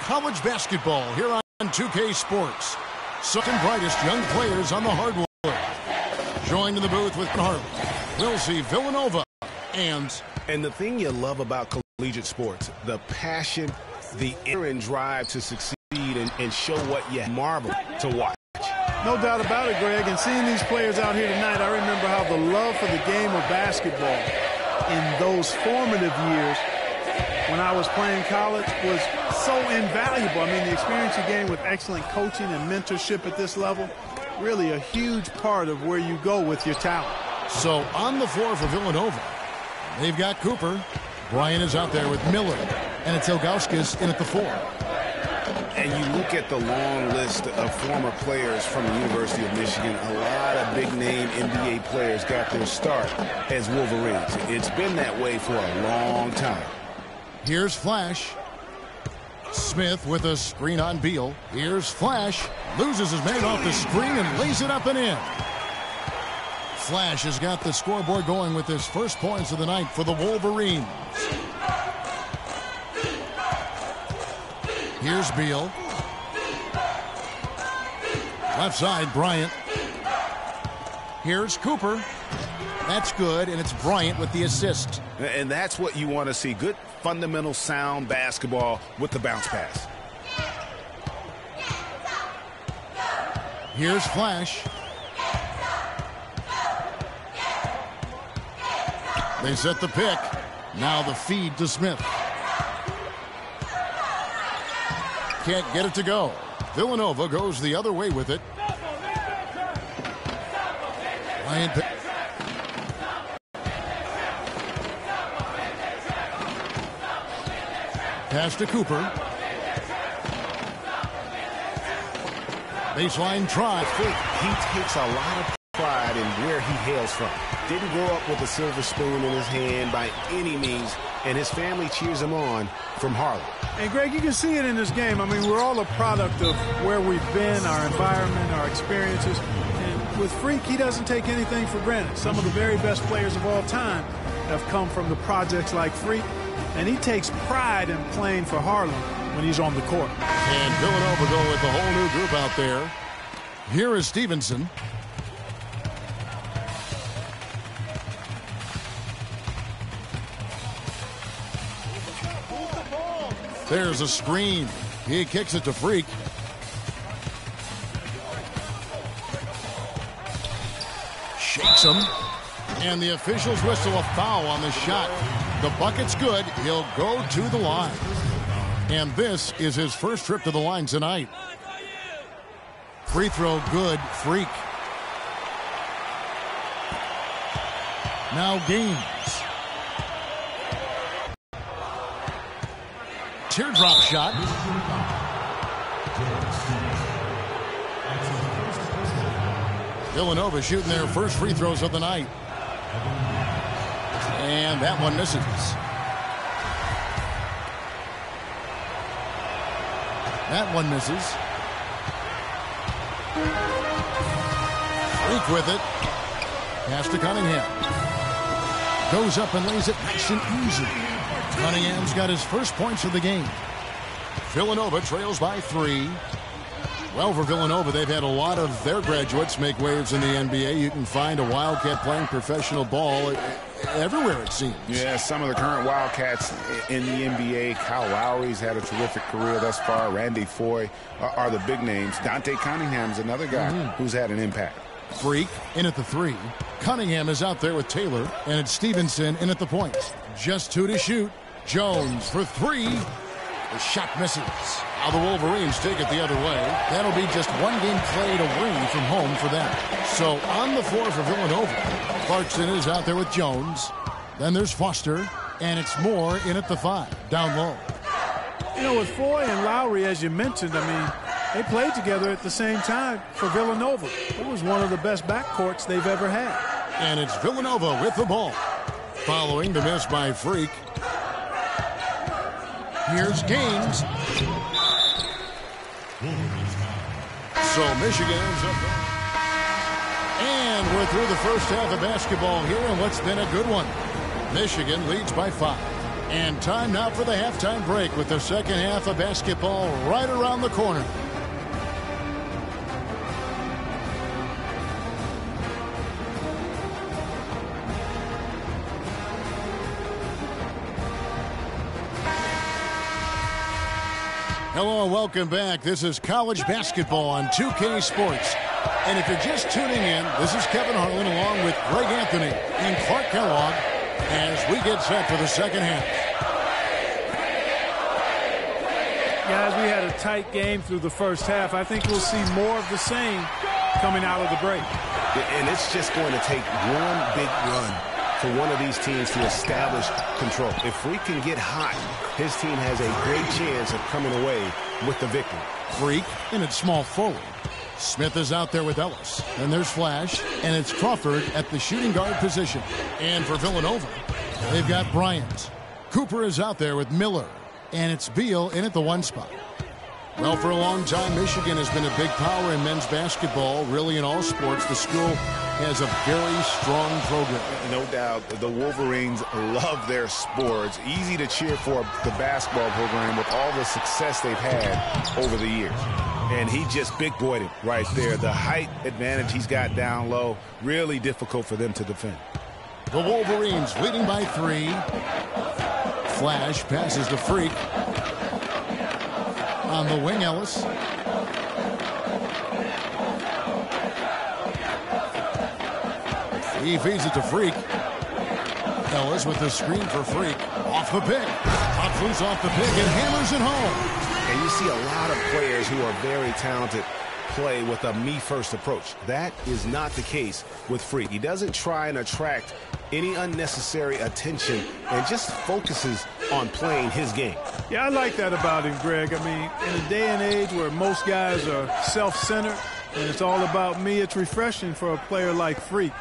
college basketball here on 2K Sports. Some brightest young players on the hardwood. Joined in the booth with Harley. We'll see Villanova and the thing you love about collegiate sports, the passion, the inner drive to succeed and show what you marvel to watch. No doubt about it, Greg. And seeing these players out here tonight, I remember how the love for the game of basketball in those formative years when I was playing college was so invaluable. I mean, the experience you gain with excellent coaching and mentorship at this level, really a huge part of where you go with your talent. So on the floor for Villanova, they've got Cooper. Bryant is out there with Miller. And it's Ilgauskas in at the 4. And you look at the long list of former players from the University of Michigan, a lot of big-name NBA players got their start as Wolverines. It's been that way for a long time. Here's Flash. Smith with a screen on Beal. Here's Flash. Loses his man off the screen and lays it up and in. Flash has got the scoreboard going with his first points of the night for the Wolverines. Here's Beal. Left side, Bryant. Here's Cooper. That's good, and it's Bryant with the assist. And that's what you want to see. Good, fundamental, sound basketball with the bounce pass. Here's Flash. They set the pick. Now the feed to Smith. Can't get it to go. Villanova goes the other way with it. Bryant. Pass to Cooper. Baseline try. He takes a lot of pride in where he hails from. Didn't grow up with a silver spoon in his hand by any means, and his family cheers him on from Harlem. And, Greg, you can see it in this game. I mean, we're all a product of where we've been, our environment, our experiences. And with Freak, he doesn't take anything for granted. Some of the very best players of all time have come from the projects like Freak, and he takes pride in playing for Harlem when he's on the court. And Villanova go with the whole new group out there. Here is Stevenson. There's a screen. He kicks it to Freak. Shakes him. And the officials whistle a foul on the shot. The bucket's good. He'll go to the line. And this is his first trip to the line tonight. Free throw good. Freak. Now Gaines. Teardrop shot. Villanova shooting their first free throws of the night. And that one misses. That one misses. Freak with it. Pass to Cunningham. Goes up and lays it nice and easy. Cunningham's got his first points of the game. Villanova trails by 3. Well, for Villanova, they've had a lot of their graduates make waves in the NBA. You can find a Wildcat playing professional ball everywhere, it seems. Yeah, some of the current Wildcats in the NBA. Kyle Lowry's had a terrific career thus far. Randy Foye are the big names. Dante Cunningham's another guy who's had an impact. Freak in at the 3. Cunningham is out there with Taylor, and it's Stevenson in at the point. Just 2 to shoot. Jones for 3. The shot misses. Now the Wolverines take it the other way. That'll be just one game played away from home for them. So on the floor for Villanova, Clarkson is out there with Jones. Then there's Foster, and it's Moore in at the 5, down low. You know, with Foye and Lowry, as you mentioned, I mean, they played together at the same time for Villanova. It was one of the best backcourts they've ever had. And it's Villanova with the ball. Following the miss by Freak. Here's Gaines. So Michigan's up. And we're through the first half of basketball here in what's been a good one. Michigan leads by 5. And time now for the halftime break with the second half of basketball right around the corner. Hello and welcome back. This is college basketball on 2K Sports. And if you're just tuning in, this is Kevin Harlan along with Greg Anthony and Clark Kellogg as we get set for the second half. Guys, we had a tight game through the first half. I think we'll see more of the same coming out of the break. And it's just going to take one big run for one of these teams to establish control. If we can get hot, his team has a great chance of coming away with the victory. Freak, and it's small forward. Smith is out there with Ellis. And there's Flash, and it's Crawford at the shooting guard position. And for Villanova, they've got Bryant. Cooper is out there with Miller. And it's Beal in at the 1 spot. Well, for a long time, Michigan has been a big power in men's basketball, really in all sports. The school has a very strong program. No doubt, the Wolverines love their sports. Easy to cheer for the basketball program with all the success they've had over the years. And he just big-boyed it right there. The height advantage he's got down low, really difficult for them to defend. The Wolverines leading by 3. Flash passes to Freak. On the wing, Ellis. He feeds it to Freak. Ellis with the screen for Freak. Off the pick. Pops loose off the pick and hammers it home. And you see a lot of players who are very talented play with a me-first approach. That is not the case with Freak. He doesn't try and attract any unnecessary attention and just focuses on playing his game. Yeah, I like that about him, Greg. I mean, in a day and age where most guys are self-centered and it's all about me, it's refreshing for a player like Freak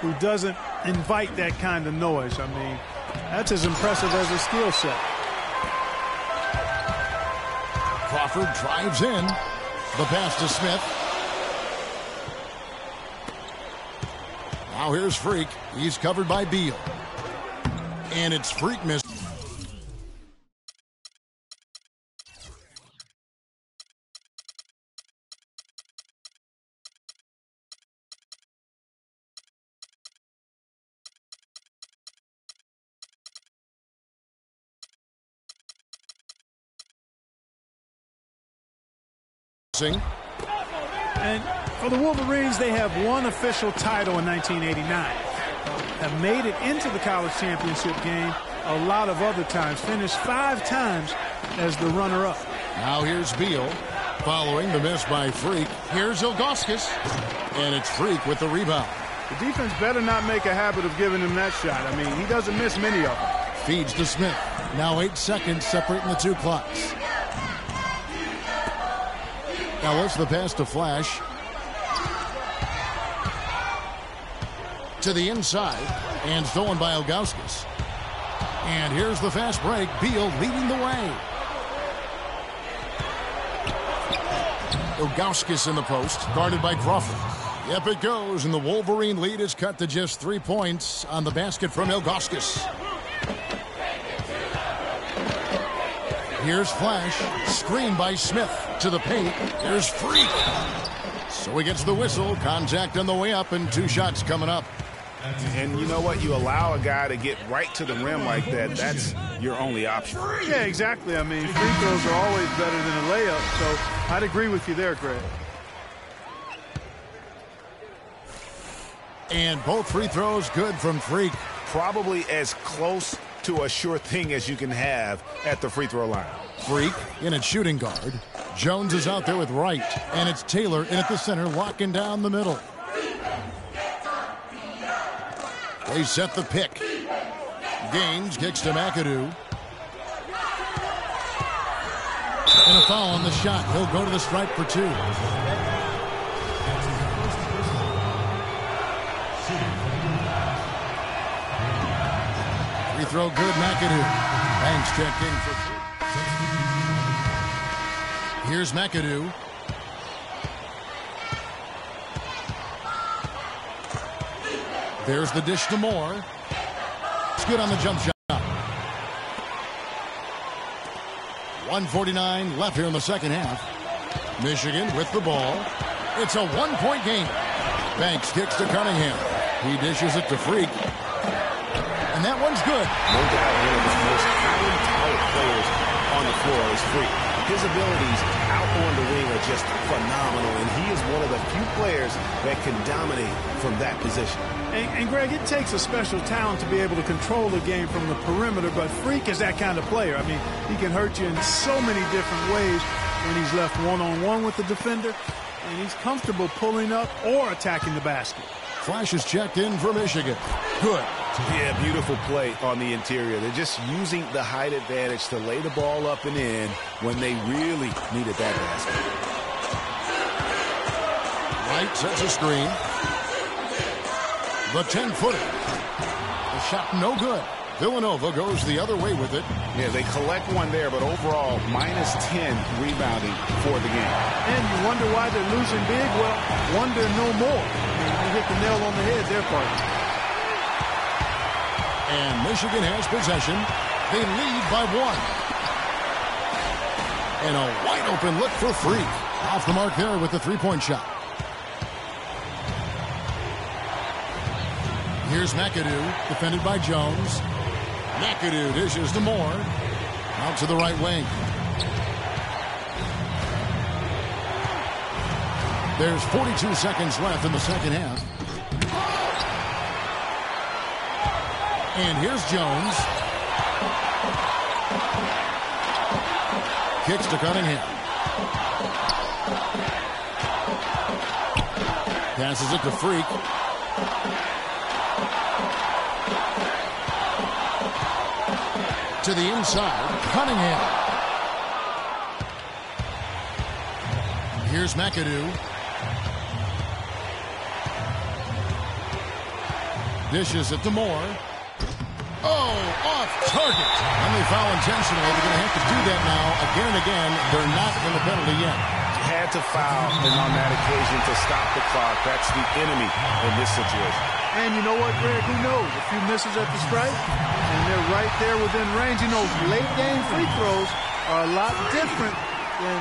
who doesn't invite that kind of noise. I mean, that's as impressive as a skill set. Crawford drives in. The pass to Smith. Now here's Freak. He's covered by Beal. And it's Freak missed. And for the Wolverines, they have one official title in 1989. Have made it into the college championship game a lot of other times. Finished 5 times as the runner-up. Now here's Beal following the miss by Freak. Here's Ilgauskas. And it's Freak with the rebound. The defense better not make a habit of giving him that shot. I mean, he doesn't miss many of them. Feeds to Smith. Now 8 seconds separating the 2 clocks. Ellis, the pass to Flash. To the inside. And stolen by Ilgauskas. And here's the fast break. Beal leading the way. Ilgauskas in the post. Guarded by Crawford. Yep, it goes. And the Wolverine lead is cut to just 3 points on the basket from Ilgauskas. Here's Flash. Screen by Smith. To the paint. There's Freak. So he gets the whistle. Contact on the way up and 2 shots coming up. And you know what? You allow a guy to get right to the rim like that. That's your only option. Yeah, exactly. I mean, free throws are always better than a layup. So I'd agree with you there, Greg. And both free throws good from Freak. Probably as close to a sure thing as you can have at the free throw line. Freak in at shooting guard. Jones is out there with Wright. And it's Taylor in at the center, locking down the middle. They set the pick. Gaines kicks to McAdoo. And a foul on the shot. He'll go to the stripe for 2. Free throw good, McAdoo. Banks checked in for 3. Here's McAdoo. There's the dish to Moore. It's good on the jump shot. 1:49 left here in the second half. Michigan with the ball. It's a one-point game. Banks kicks to Cunningham. He dishes it to Freak. And that one's good. No doubt one of the most highly touted players on the floor is Freak. His abilities out on the wing are just phenomenal, and he is one of the few players that can dominate from that position. And Greg, it takes a special talent to be able to control the game from the perimeter, but Freak is that kind of player. I mean, he can hurt you in so many different ways when he's left one-on-one with the defender, and he's comfortable pulling up or attacking the basket. Flash is checked in for Michigan. Good. Yeah, beautiful play on the interior. They're just using the height advantage to lay the ball up and in when they really needed that basket. Wright sets a screen. The 10-footer. The shot no good. Villanova goes the other way with it. Yeah, they collect one there, but overall, -10 rebounding for the game. And you wonder why they're losing big? Well, wonder no more. I mean, you hit the nail on the head there, partner. And Michigan has possession. They lead by 1. And a wide-open look for Freak. Off the mark there with the three-point shot. Here's McAdoo, defended by Jones. McAdoo dishes to Moore. Out to the right wing. There's 42 seconds left in the second half. And here's Jones. Kicks to Cunningham. Passes it to Freak. To the inside, Cunningham. Here's McAdoo. Dishes it to Moore. Oh, off target. And they foul intentionally. They're going to have to do that now again and again. They're not in the penalty yet. Had to foul, and on that occasion to stop the clock. That's the enemy in this situation. And you know what, Greg? Who knows? A few misses at the stripe, and they're right there within range. You know, late-game free throws are a lot different than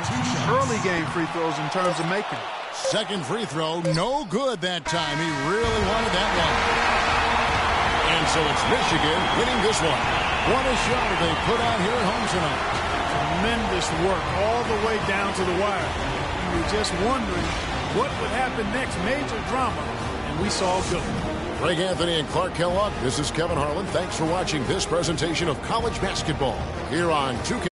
early-game free throws in terms of making. Second free throw, no good that time. He really wanted that one. And so it's Michigan winning this one. What a show they put on here at home tonight. Tremendous work all the way down to the wire. You were just wondering what would happen next. Major drama, and we saw good. Greg Anthony and Clark Kellogg. This is Kevin Harlan. Thanks for watching this presentation of college basketball here on 2K.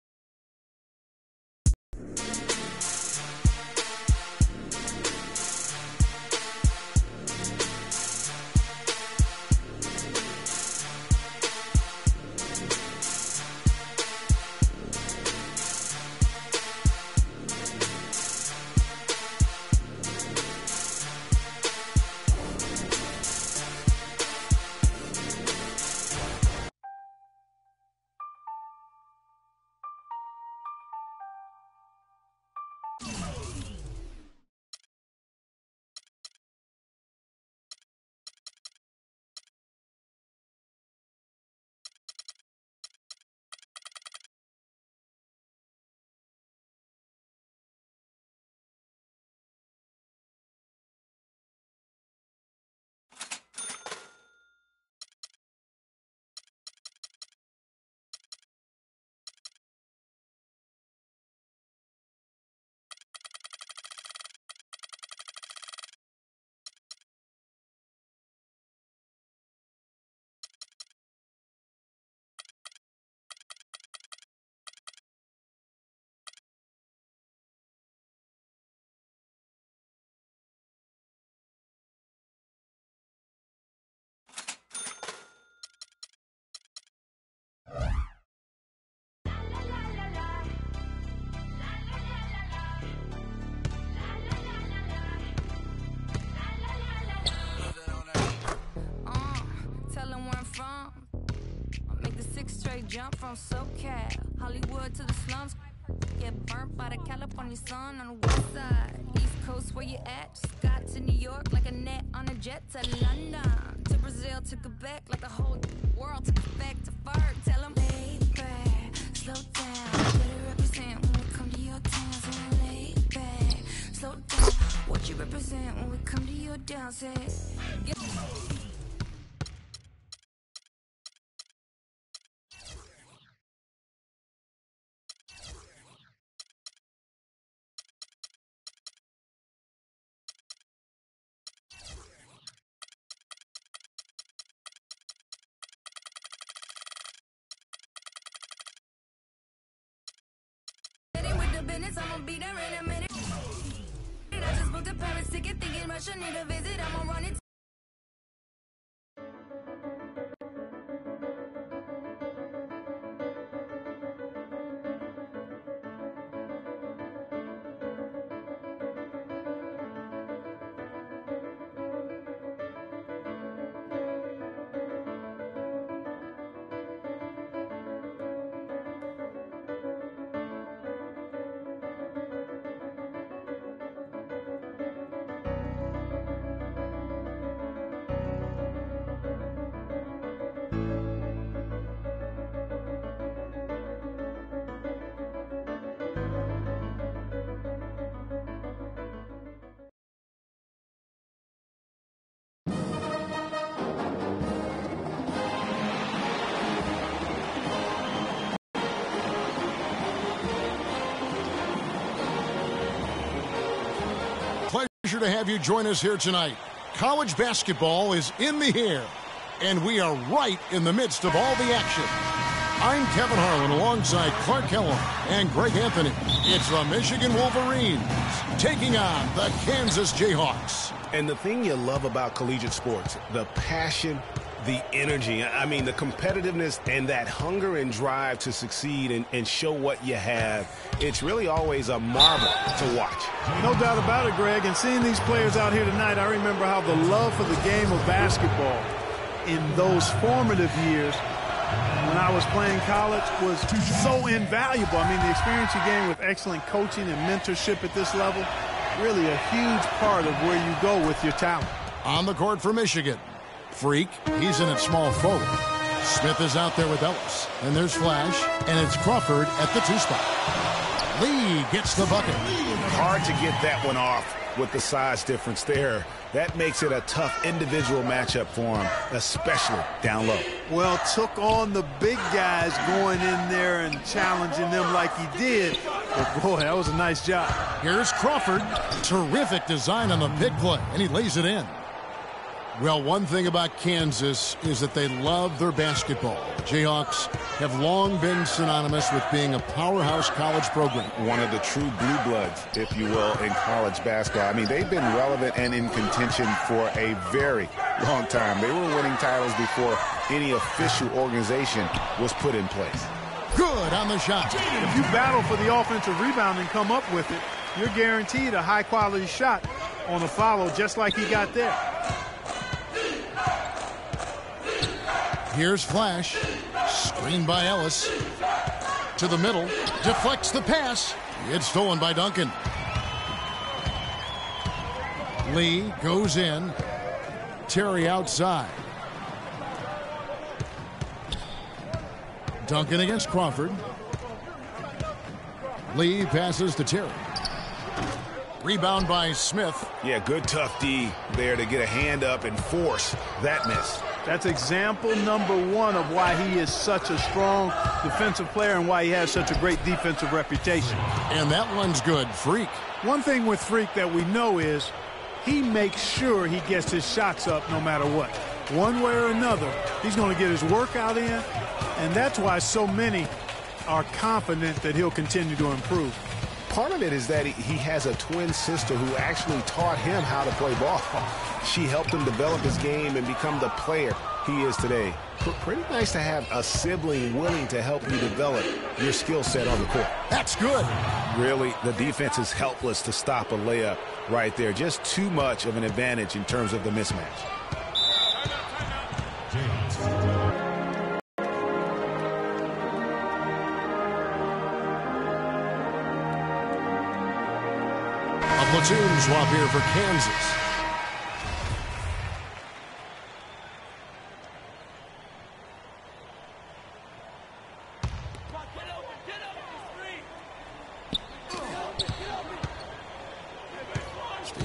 Jump from SoCal, Hollywood to the slums. Get burnt by the California sun on the west side. East Coast, where you at? Just got to New York like a net on a jet to London. To Brazil, to Quebec, like the whole world took back to fur. Tell them, lay back, slow down, better represent innocent when we come to your downset. I'ma be there in a minute. I just booked a Paris ticket, thinking Russia need a visit. I'ma run it. Pleasure to have you join us here tonight. College basketball is in the air, and we are right in the midst of all the action. I'm Kevin Harlan alongside Clark Kellogg and Greg Anthony. It's the Michigan Wolverines taking on the Kansas Jayhawks. And the thing you love about collegiate sports, the passion, the energy, I mean, the competitiveness and that hunger and drive to succeed and show what you have, it's really always a marvel to watch. No doubt about it, Greg. And seeing these players out here tonight, I remember how the love for the game of basketball in those formative years when I was playing college was so invaluable. I mean, the experience you gain with excellent coaching and mentorship at this level, really a huge part of where you go with your talent. On the court for Michigan, Freak, he's in at small forward. Smith is out there with Ellis. And there's Flash, and it's Crawford at the 2 spot. Lee gets the bucket. Hard to get that one off with the size difference there. That makes it a tough individual matchup for him, especially down low. Well, took on the big guys going in there and challenging them like he did. But boy, that was a nice job. Here's Crawford. Terrific design on the pick play, and he lays it in. Well, one thing about Kansas is that they love their basketball. The Jayhawks have long been synonymous with being a powerhouse college program. One of the true blue bloods, if you will, in college basketball. I mean, they've been relevant and in contention for a very long time. They were winning titles before any official organization was put in place. Good on the shot. If you battle for the offensive rebound and come up with it, you're guaranteed a high-quality shot on a follow just like he got there. Here's Flash. Screened by Ellis. To the middle. Deflects the pass. It's stolen by Duncan. Lee goes in. Terry outside. Duncan against Crawford. Lee passes to Terry. Rebound by Smith. Yeah, good tough D there to get a hand up and force that miss. That's example number 1 of why he is such a strong defensive player and why he has such a great defensive reputation. And that one's good. Freak. One thing with Freak that we know is he makes sure he gets his shots up no matter what. One way or another, he's going to get his workout in, and that's why so many are confident that he'll continue to improve. Part of it is that he has a twin sister who actually taught him how to play ball. She helped him develop his game and become the player he is today. Pretty nice to have a sibling willing to help you develop your skill set on the court. That's good. Really, the defense is helpless to stop a layup right there. Just too much of an advantage in terms of the mismatch. Platoon swap here for Kansas.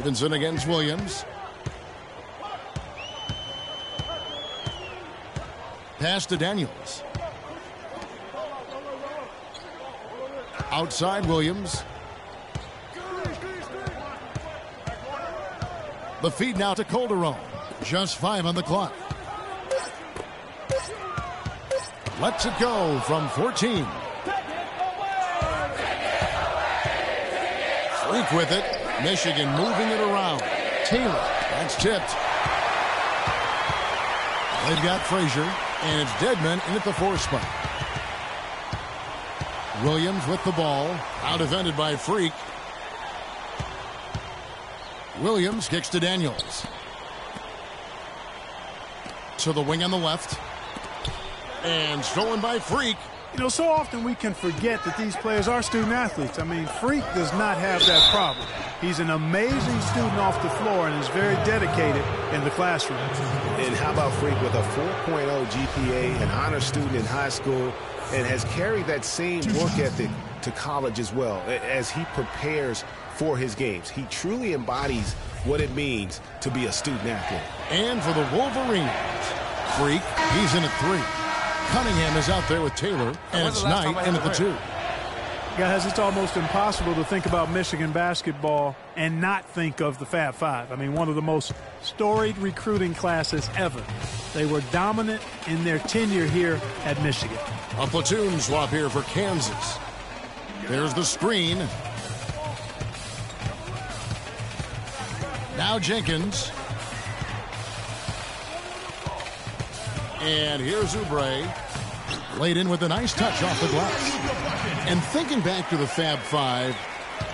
Stevenson against Williams. Pass to Daniels. Outside Williams. The feed now to Calderon. Just 5 on the clock. Lets it go from 14. Freak with it. Michigan moving it around. Taylor. That's tipped. They've got Frazier. And it's Deadman in at the 4 spot. Williams with the ball. Out defended by Freak. Williams kicks to Daniels. To the wing on the left. And stolen by Freak. You know, so often we can forget that these players are student athletes. I mean, Freak does not have that problem. He's an amazing student off the floor and is very dedicated in the classroom. And how about Freak with a 4.0 GPA, an honor student in high school, and has carried that same work ethic to college as well as he prepares for his games. He truly embodies what it means to be a student athlete. And for the Wolverines, Freak, he's in at 3. Cunningham is out there with Taylor, and it's Knight in at the 2. Guys, it's almost impossible to think about Michigan basketball and not think of the Fab Five. I mean, one of the most storied recruiting classes ever. They were dominant in their tenure here at Michigan. A platoon swap here for Kansas. There's the screen. Now Jenkins. And here's Oubre. Laid in with a nice touch off the glass. And thinking back to the Fab Five,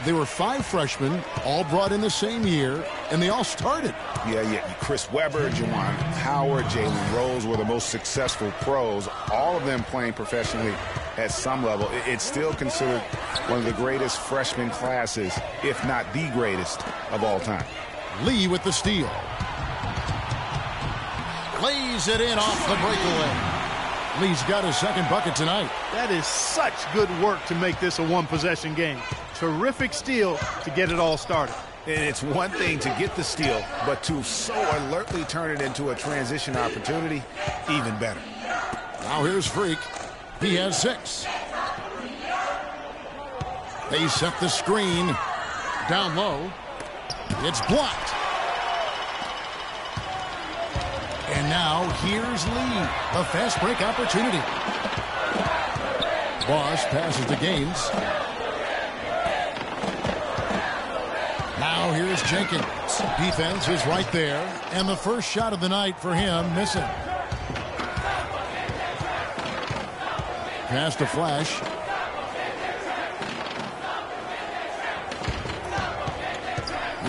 they were 5 freshmen, all brought in the same year, and they all started. Yeah. Chris Webber, Juwan Howard, Jalen Rose were the most successful pros, all of them playing professionally at some level. It's still considered one of the greatest freshman classes, if not the greatest of all time. Lee with the steal. Lays it in off the breakaway. Lee's got his second bucket tonight. That is such good work to make this a one-possession game. Terrific steal to get it all started. And it's one thing to get the steal, but to so alertly turn it into a transition opportunity, even better. Now here's Freak. He has 6. They set the screen. Down low. It's blocked. And now here's Lee. A fast break opportunity. Bosch passes to Gaines. Now here's Jenkins. Defense is right there. And the first shot of the night for him missing. Pass to Flash.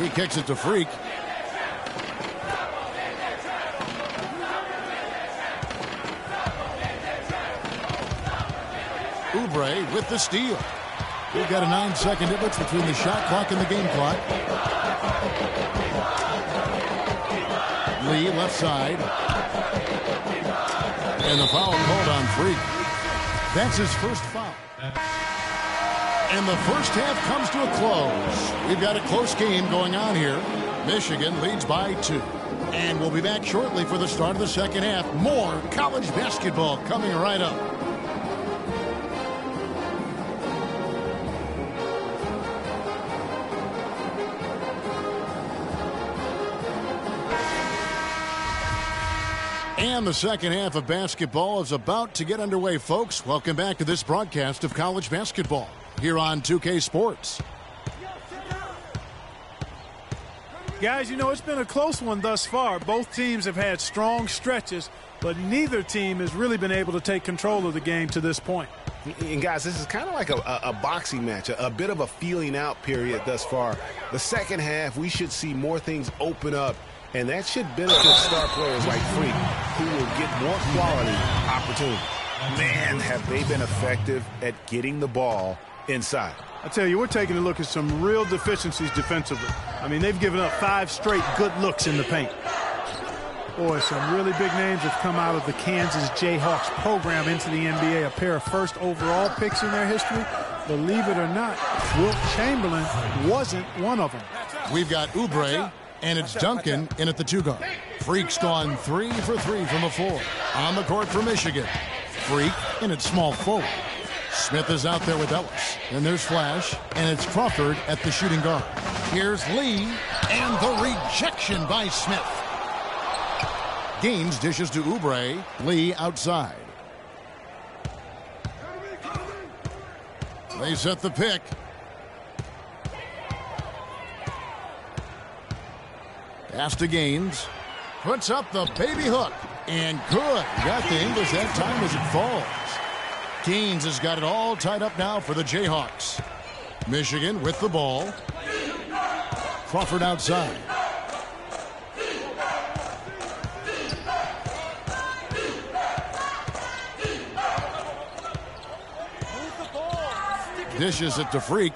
He kicks it to Freak. Oubre with the steal. We've got a 9-second difference between the shot clock and the game clock. Lee left side. And the foul called on Freak. That's his first foul. And the first half comes to a close. We've got a close game going on here. Michigan leads by 2. And we'll be back shortly for the start of the second half. More college basketball coming right up. And the second half of basketball is about to get underway, folks. Welcome back to this broadcast of college basketball here on 2K Sports. Guys, you know, it's been a close one thus far. Both teams have had strong stretches, but neither team has really been able to take control of the game to this point. And guys, this is kind of like a boxing match, a bit of a feeling out period thus far. The second half, we should see more things open up, and that should benefit star players like Freak, who will get more quality opportunities. Man, have they been effective at getting the ball inside. I tell you, we're taking a look at some real deficiencies defensively. I mean, they've given up 5 straight good looks in the paint. Boy, some really big names have come out of the Kansas Jayhawks program into the NBA. A pair of first overall picks in their history. Believe it or not, Wilt Chamberlain wasn't one of them. We've got Oubre, and it's Duncan in at the 2-guard. Freak's gone 3 for 3 from the floor. On the court for Michigan. Freak in at small forward. Smith is out there with Ellis. And there's Flash, and it's Crawford at the shooting guard. Here's Lee, and the rejection by Smith. Gaines dishes to Oubre. Lee outside. They set the pick. Pass to Gaines. Puts up the baby hook. And good. Got the English that time as it falls. Gaines has got it all tied up now for the Jayhawks. Michigan with the ball. Crawford outside. Dishes it to Freak.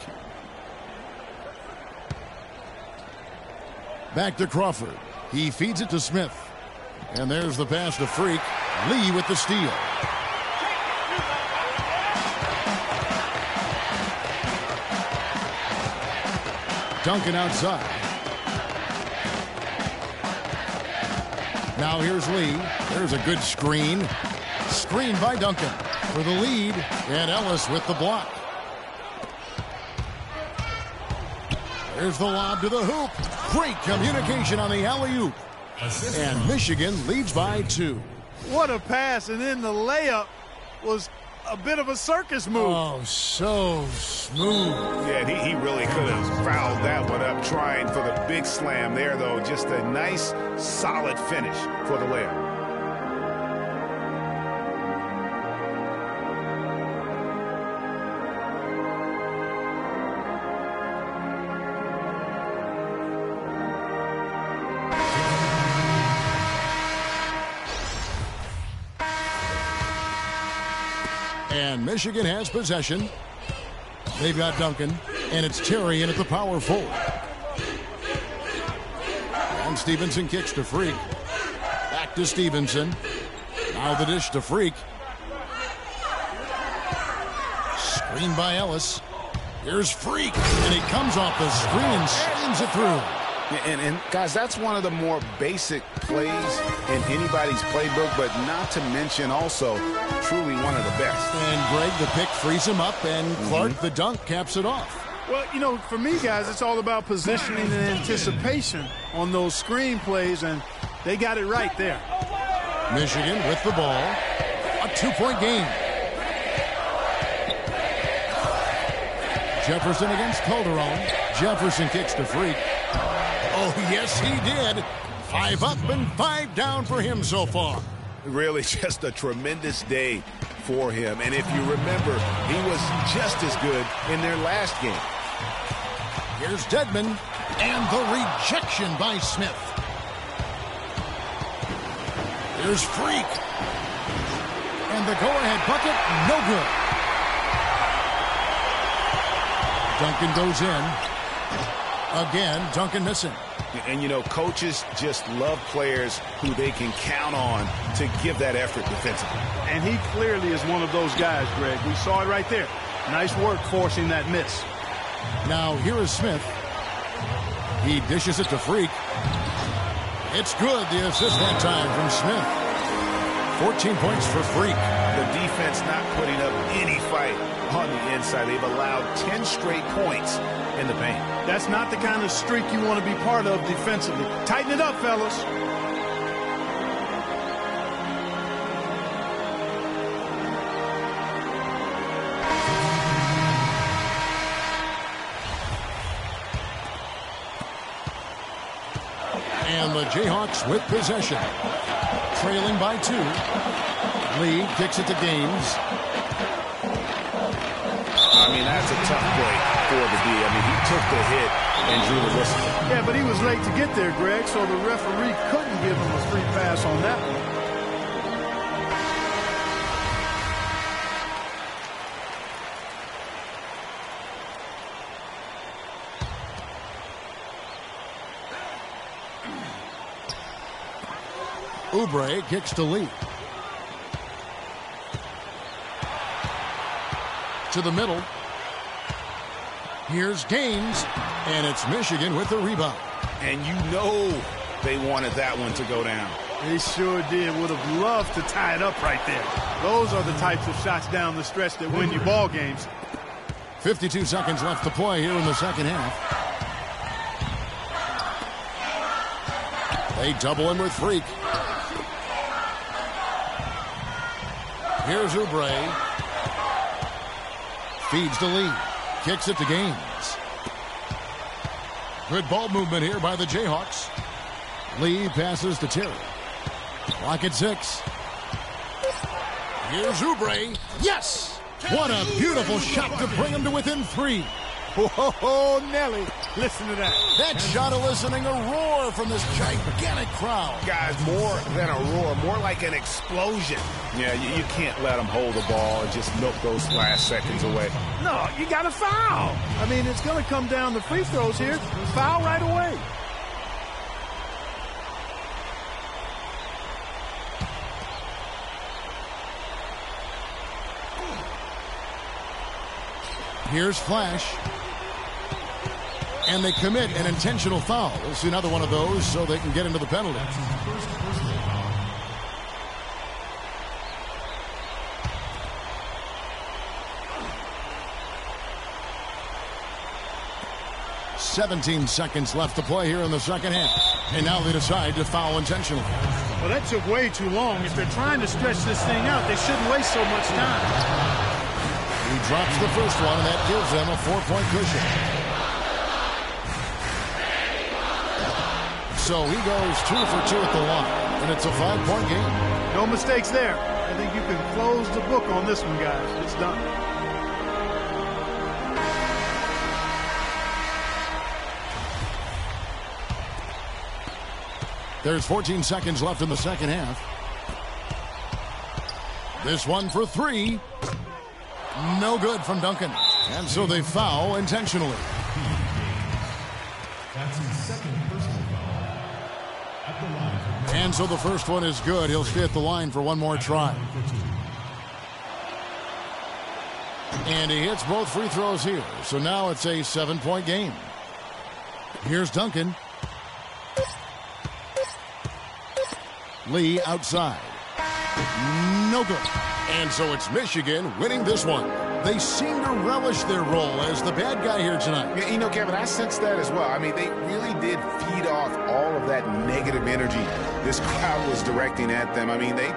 Back to Crawford. He feeds it to Smith. And there's the pass to Freak. Lee with the steal. Duncan outside. Now here's Lee. There's a good screen. Screen by Duncan for the lead. And Ellis with the block. There's the lob to the hoop. Great communication on the alley-oop. And Michigan leads by 2. What a pass, and then the layup was a bit of a circus move. Oh, so smooth. Yeah, he really could have fouled that one up trying for the big slam there, though. Just a nice, solid finish for the layup. And Michigan has possession. They've got Duncan, and it's Terry in at the power forward. And Stevenson kicks to Freak. Back to Stevenson. Now the dish to Freak. Screen by Ellis. Here's Freak, and he comes off the screen and slams it through. And guys, that's one of the more basic plays in anybody's playbook, but not to mention also truly one of the best. And Greg, the pick frees him up, and Clark, the dunk, caps it off. Well, you know, for me, guys, it's all about positioning and anticipation on those screen plays, and they got it right there. Michigan with the ball. A 2-point game. Jefferson against Calderon. Jefferson kicks to Freak. Oh, yes, he did. 5 up and 5 down for him so far. Really just a tremendous day for him. And if you remember, he was just as good in their last game. Here's Dedman, and the rejection by Smith. Here's Freak. And the go-ahead bucket, no good. Duncan goes in. Again, Duncan missing. And, you know, coaches just love players who they can count on to give that effort defensively. And he clearly is one of those guys, Greg. We saw it right there. Nice work forcing that miss. Now, here is Smith. He dishes it to Freak. It's good, the assist that time from Smith. 14 points for Freak. The defense not putting up any fight on the inside. They've allowed 10 straight points in the paint. That's not the kind of streak you want to be part of defensively. Tighten it up, fellas. And the Jayhawks with possession. Trailing by 2. Lee kicks it to Gaines. I mean, that's a tough play for the D. I mean, he took the hit and drew the whistle. Yeah, but he was late to get there, Greg, so the referee couldn't give him a free pass on that one. Oubre kicks to Lee. To the middle. Here's Gaines, and it's Michigan with the rebound. And you know they wanted that one to go down. They sure did. Would have loved to tie it up right there. Those are the types of shots down the stretch that win you ball games. 52 seconds left to play here in the second half. They double him with Freak. Here's Oubre. Feeds to Lee. Kicks it to Gaines. Good ball movement here by the Jayhawks. Lee passes to Terry. Clock at 6. Here's Oubre. Yes! What a beautiful shot to bring him to within 3. Whoa, Nelly. Listen to that. That shot eliciting a roar from this gigantic crowd. Guys, more than a roar, more like an explosion. Yeah, you can't let them hold the ball and just milk those last seconds away. No, you got to foul. I mean, it's going to come down to free throws here. Foul right away. Here's Flash. And they commit an intentional foul. We'll see another one of those so they can get into the penalty. "17 seconds left to play here in the second half. And now they decide to foul intentionally. Well, that took way too long. If they're trying to stretch this thing out, they shouldn't waste so much time. He drops the first one, and that gives them a 4-point cushion. So he goes 2 for 2 at the line, and it's a 5-point game. No mistakes there. I think you can close the book on this one, guys. It's done. There's 14 seconds left in the second half. This one for 3. No good from Duncan. And so they foul intentionally. That's his second personal foul. At the line. And so the first one is good. He'll stay at the line for one more try. And he hits both free throws here. So now it's a 7-point game. Here's Duncan. Lee outside. No good. And so it's Michigan winning this one. They seem to relish their role as the bad guy here tonight. Yeah, you know, Kevin, I sense that as well. I mean, they really did feed off all of that negative energy this crowd was directing at them. I mean, they...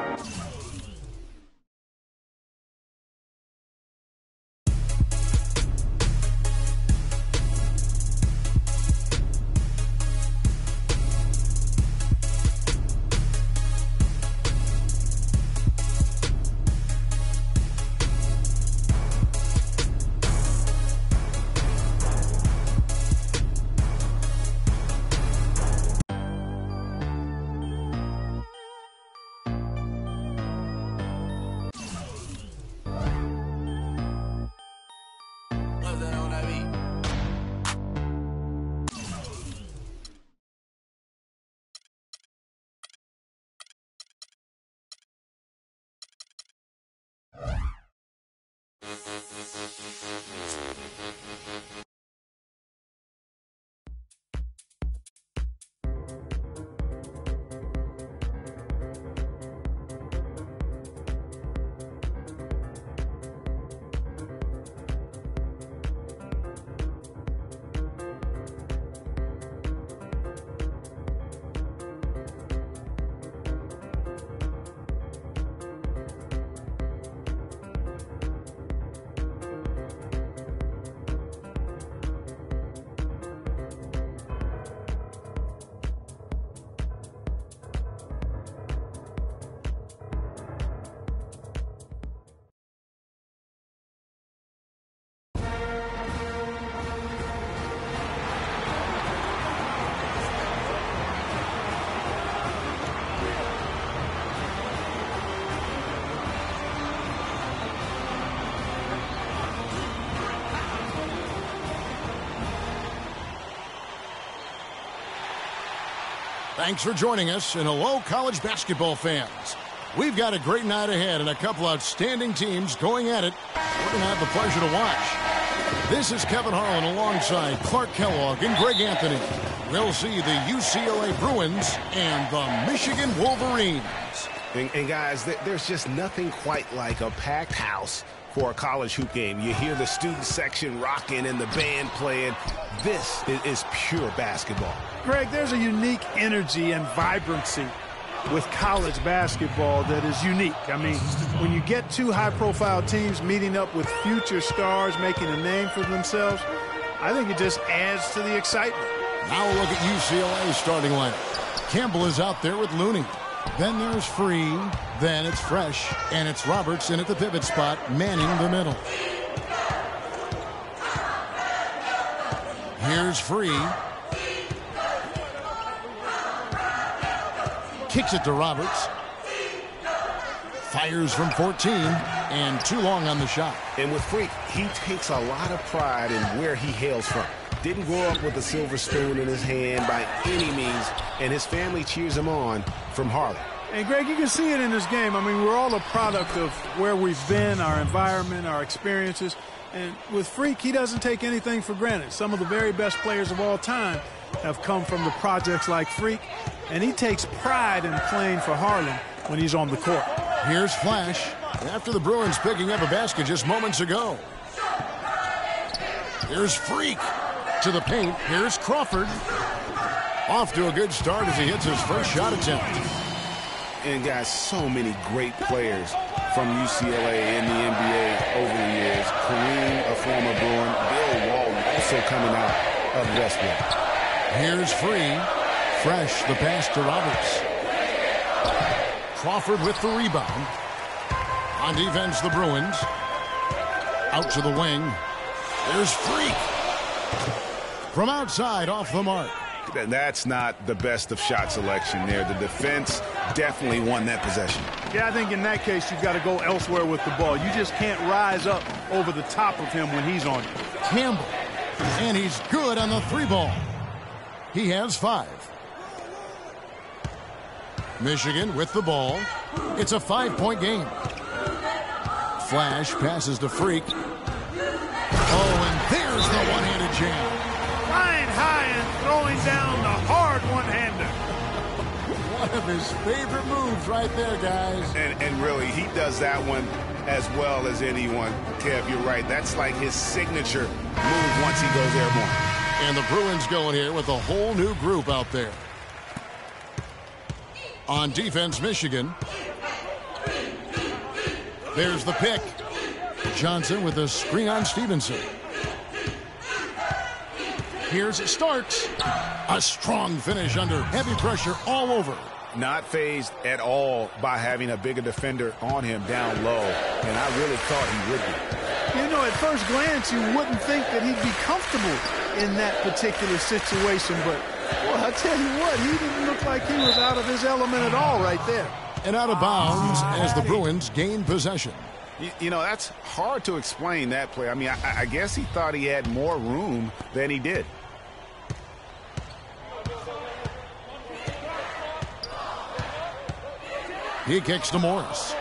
Thanks for joining us, and hello, college basketball fans. We've got a great night ahead and a couple outstanding teams going at it. We're going to have the pleasure to watch. This is Kevin Harlan alongside Clark Kellogg and Greg Anthony. We'll see the UCLA Bruins and the Michigan Wolverines. And guys, there's just nothing quite like a packed house for a college hoop game. You hear the student section rocking and the band playing. This is pure basketball. Greg, there's a unique energy and vibrancy with college basketball that is unique. I mean, when you get two high-profile teams meeting up with future stars making a name for themselves, I think it just adds to the excitement. Now look at UCLA's starting lineup. Campbell is out there with Looney. Then there's Free. Then it's Fresh. And it's Robertson at the pivot spot, manning the middle. Here's Free. Kicks it to Roberts. Fires from 14, and too long on the shot. And with Freak, he takes a lot of pride in where he hails from. Didn't grow up with a silver spoon in his hand by any means, and his family cheers him on from Harlem. And, Greg, you can see it in this game. I mean, we're all a product of where we've been, our environment, our experiences. And with Freak, he doesn't take anything for granted. Some of the very best players of all time have come from the projects like Freak, and he takes pride in playing for Harlem when he's on the court. Here's Flash after the Bruins picking up a basket just moments ago. Here's Freak to the paint. Here's Crawford. Off to a good start as he hits his first shot attempt. And, guys, so many great players from UCLA in the NBA over the years. Kareem, a former Bruin. Bill Walton also coming out of Westbrook. Here's Free. Fresh, the pass to Roberts. Crawford with the rebound. On defense, the Bruins. Out to the wing. There's Freak. From outside, off the mark. That's not the best of shot selection there. The defense definitely won that possession. Yeah, I think in that case, you've got to go elsewhere with the ball. You just can't rise up over the top of him when he's on you. Campbell. And he's good on the three ball. He has 5. Michigan with the ball. It's a 5-point game. Flash passes to Freak. Oh, and there's the one-handed jam. Flying high and throwing down the hard one-hander. One of his favorite moves right there, guys. And really, he does that one as well as anyone. Kev, you're right. That's like his signature move once he goes airborne. And the Bruins going here with a whole new group out there. On defense, Michigan. There's the pick. Johnson with a screen on Stevenson. Here's Starks. A strong finish under heavy pressure all over. Not fazed at all by having a bigger defender on him down low. And I really thought he would be. You know, at first glance, you wouldn't think that he'd be comfortable in that particular situation. But, well, I tell you what, he didn't look like he was out of his element at all right there. And out of bounds as the Bruins gain possession. You know, that's hard to explain, that play. I mean, I guess he thought he had more room than he did. He kicks to Morris.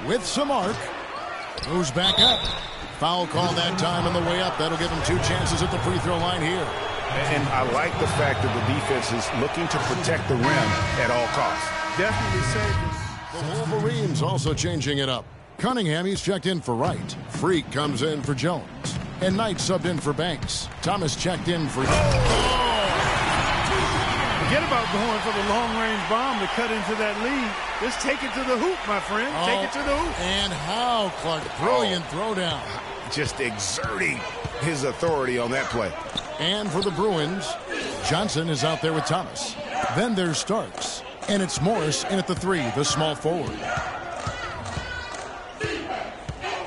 With some arc. Moves back up. Foul call that time on the way up. That'll give him 2 chances at the free throw line here. And I like the fact that the defense is looking to protect the rim at all costs. Definitely saved us. The Wolverines also changing it up. Cunningham, he's checked in for Wright. Freak comes in for Jones. And Knight subbed in for Banks. Thomas checked in for... Forget about going for the long-range bomb to cut into that lead. Just take it to the hoop, my friend. Take it to the hoop. And how, Clark? Brilliant throwdown. Just exerting his authority on that play. And for the Bruins, Johnson is out there with Thomas. Then there's Starks. And it's Morris in at the 3, the small forward.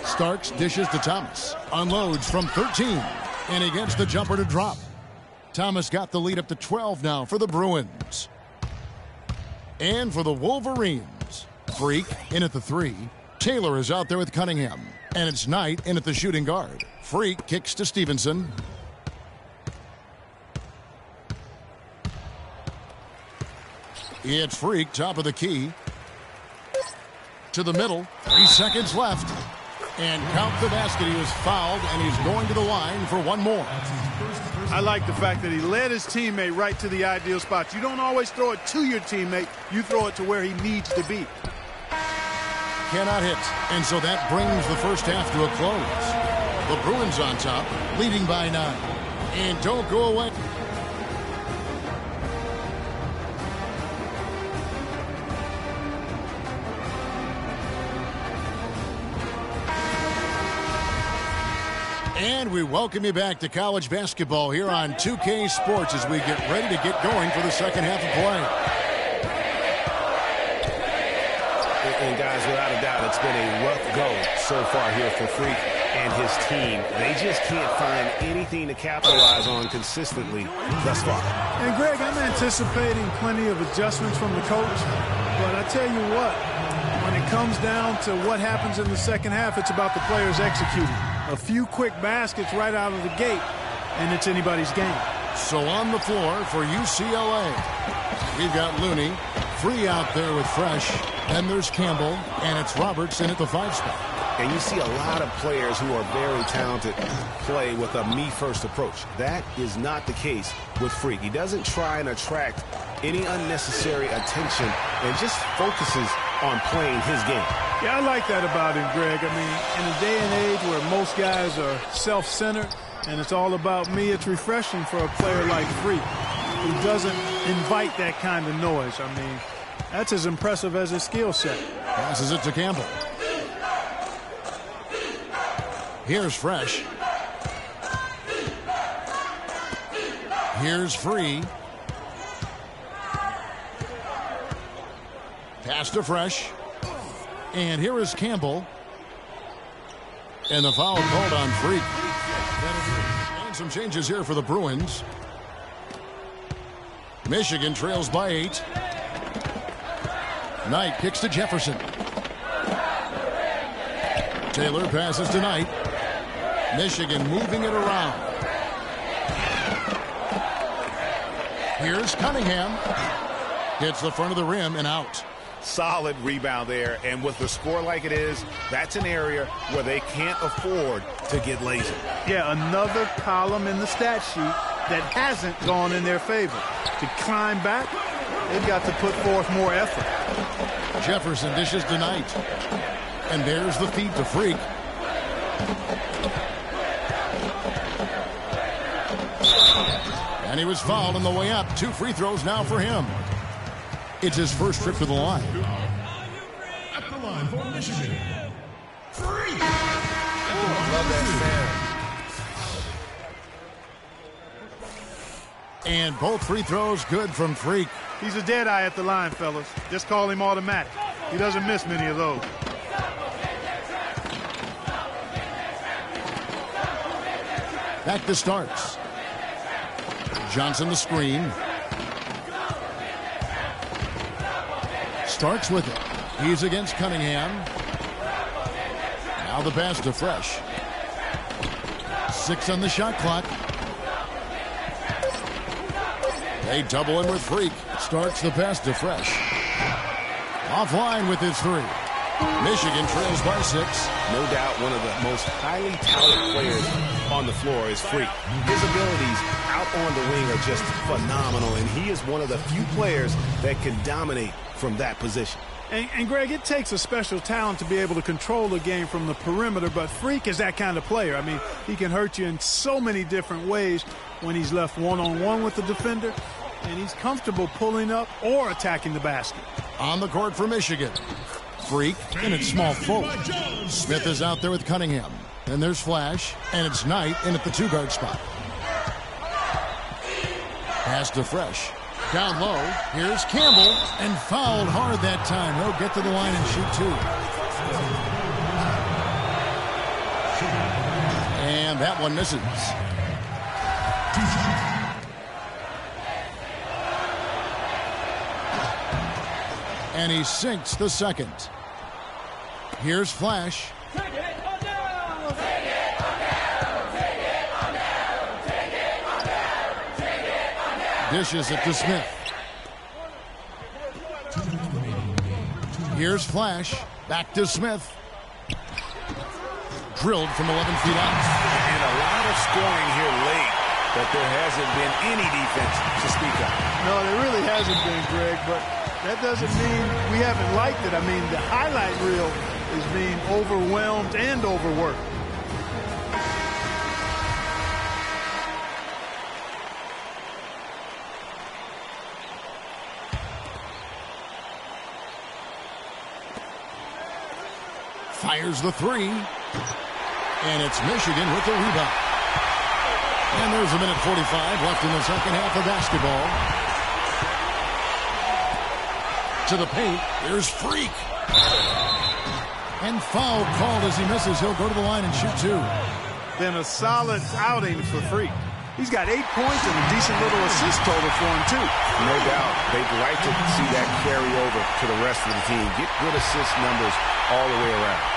Starks dishes to Thomas. Unloads from 13. And he gets the jumper to drop. Thomas got the lead up to 12 now for the Bruins. And for the Wolverines, Freak in at the 3. Taylor is out there with Cunningham. And it's Knight in at the shooting guard. Freak kicks to Stevenson. It's Freak, top of the key. to the middle. 3 seconds left. And count the basket. He was fouled, and he's going to the line for one more. I like the fact that he led his teammate right to the ideal spot. You don't always throw it to your teammate. You throw it to where he needs to be. Cannot hit. And so that brings the first half to a close. The Bruins on top, leading by 9. And don't go away. And we welcome you back to college basketball here on 2K Sports as we get ready to get going for the second half of play. And guys, without a doubt, it's been a rough go so far here for Freak and his team. They just can't find anything to capitalize on consistently thus far. And Greg, I'm anticipating plenty of adjustments from the coach. But I tell you what, when it comes down to what happens in the second half, it's about the players executing. A few quick baskets right out of the gate, and it's anybody's game. So on the floor for UCLA, we've got Looney, free out there with Fresh. Then there's Campbell, and it's Robertson at the 5 spot. And you see a lot of players who are very talented play with a me-first approach. That is not the case with Freak. He doesn't try and attract any unnecessary attention and just focuses on playing his game. Yeah, I like that about him, Greg. I mean, in a day and age where most guys are self-centered and it's all about me, it's refreshing for a player like Freak who doesn't invite that kind of noise. I mean, that's as impressive as his skill set. Passes it to Campbell. Here's Fresh. Here's Free. Pass to Fresh. And here is Campbell. And the foul called on Freak. And some changes here for the Bruins. Michigan trails by 8. Knight kicks to Jefferson. Taylor passes to Knight. Michigan moving it around. Here's Cunningham. Hits the front of the rim and out. Solid rebound there, and with the score like it is, that's an area where they can't afford to get lazy. Yeah, another column in the stat sheet that hasn't gone in their favor. To climb back, they've got to put forth more effort. Jefferson dishes to Knight. And there's the feed to Freak. And he was fouled on the way up. 2 free throws now for him. It's his first trip to the line. At the line for Michigan, Freak. Love that And both free throws good from Freak. He's a dead eye at the line, fellas. Just call him automatic. He doesn't miss many of those. Back to Starks. Johnson the screen. Starks with it. He's against Cunningham. Now the pass to Fresh. 6 on the shot clock. They double him with Freak. Starks the pass to Fresh. Offline with his 3. Michigan trails by 6. No doubt one of the most highly touted players on the floor is Freak. His abilities out on the wing are just phenomenal, and he is one of the few players that can dominate from that position. And Greg, it takes a special talent to be able to control the game from the perimeter, but Freak is that kind of player. I mean, he can hurt you in so many different ways when he's left one-on-one with the defender, and he's comfortable pulling up or attacking the basket. On the court for Michigan. Freak, and it's small forward. Smith is out there with Cunningham. Then there's Flash, and it's Knight in at the 2-guard spot. Pass to Fresh. Down low, here's Campbell, and fouled hard that time. He'll get to the line and shoot 2. And that one misses. And he sinks the second. Here's Flash. Dishes it to Smith. Here's Flash. Back to Smith. Drilled from 11 feet out. And a lot of scoring here late, but there hasn't been any defense to speak of. No, there really hasn't been, Greg, but that doesn't mean we haven't liked it. I mean, the highlight reel is being overwhelmed and overworked. Fires the three. And it's Michigan with the rebound. And there's a minute 45 left in the second half of basketball. To the paint. There's Freak. And foul called as he misses. He'll go to the line and shoot two. Been a solid outing for Freak. He's got 8 points and a decent little assist total for him, too. No doubt. They'd like to see that carry over to the rest of the team. Get good assist numbers all the way around.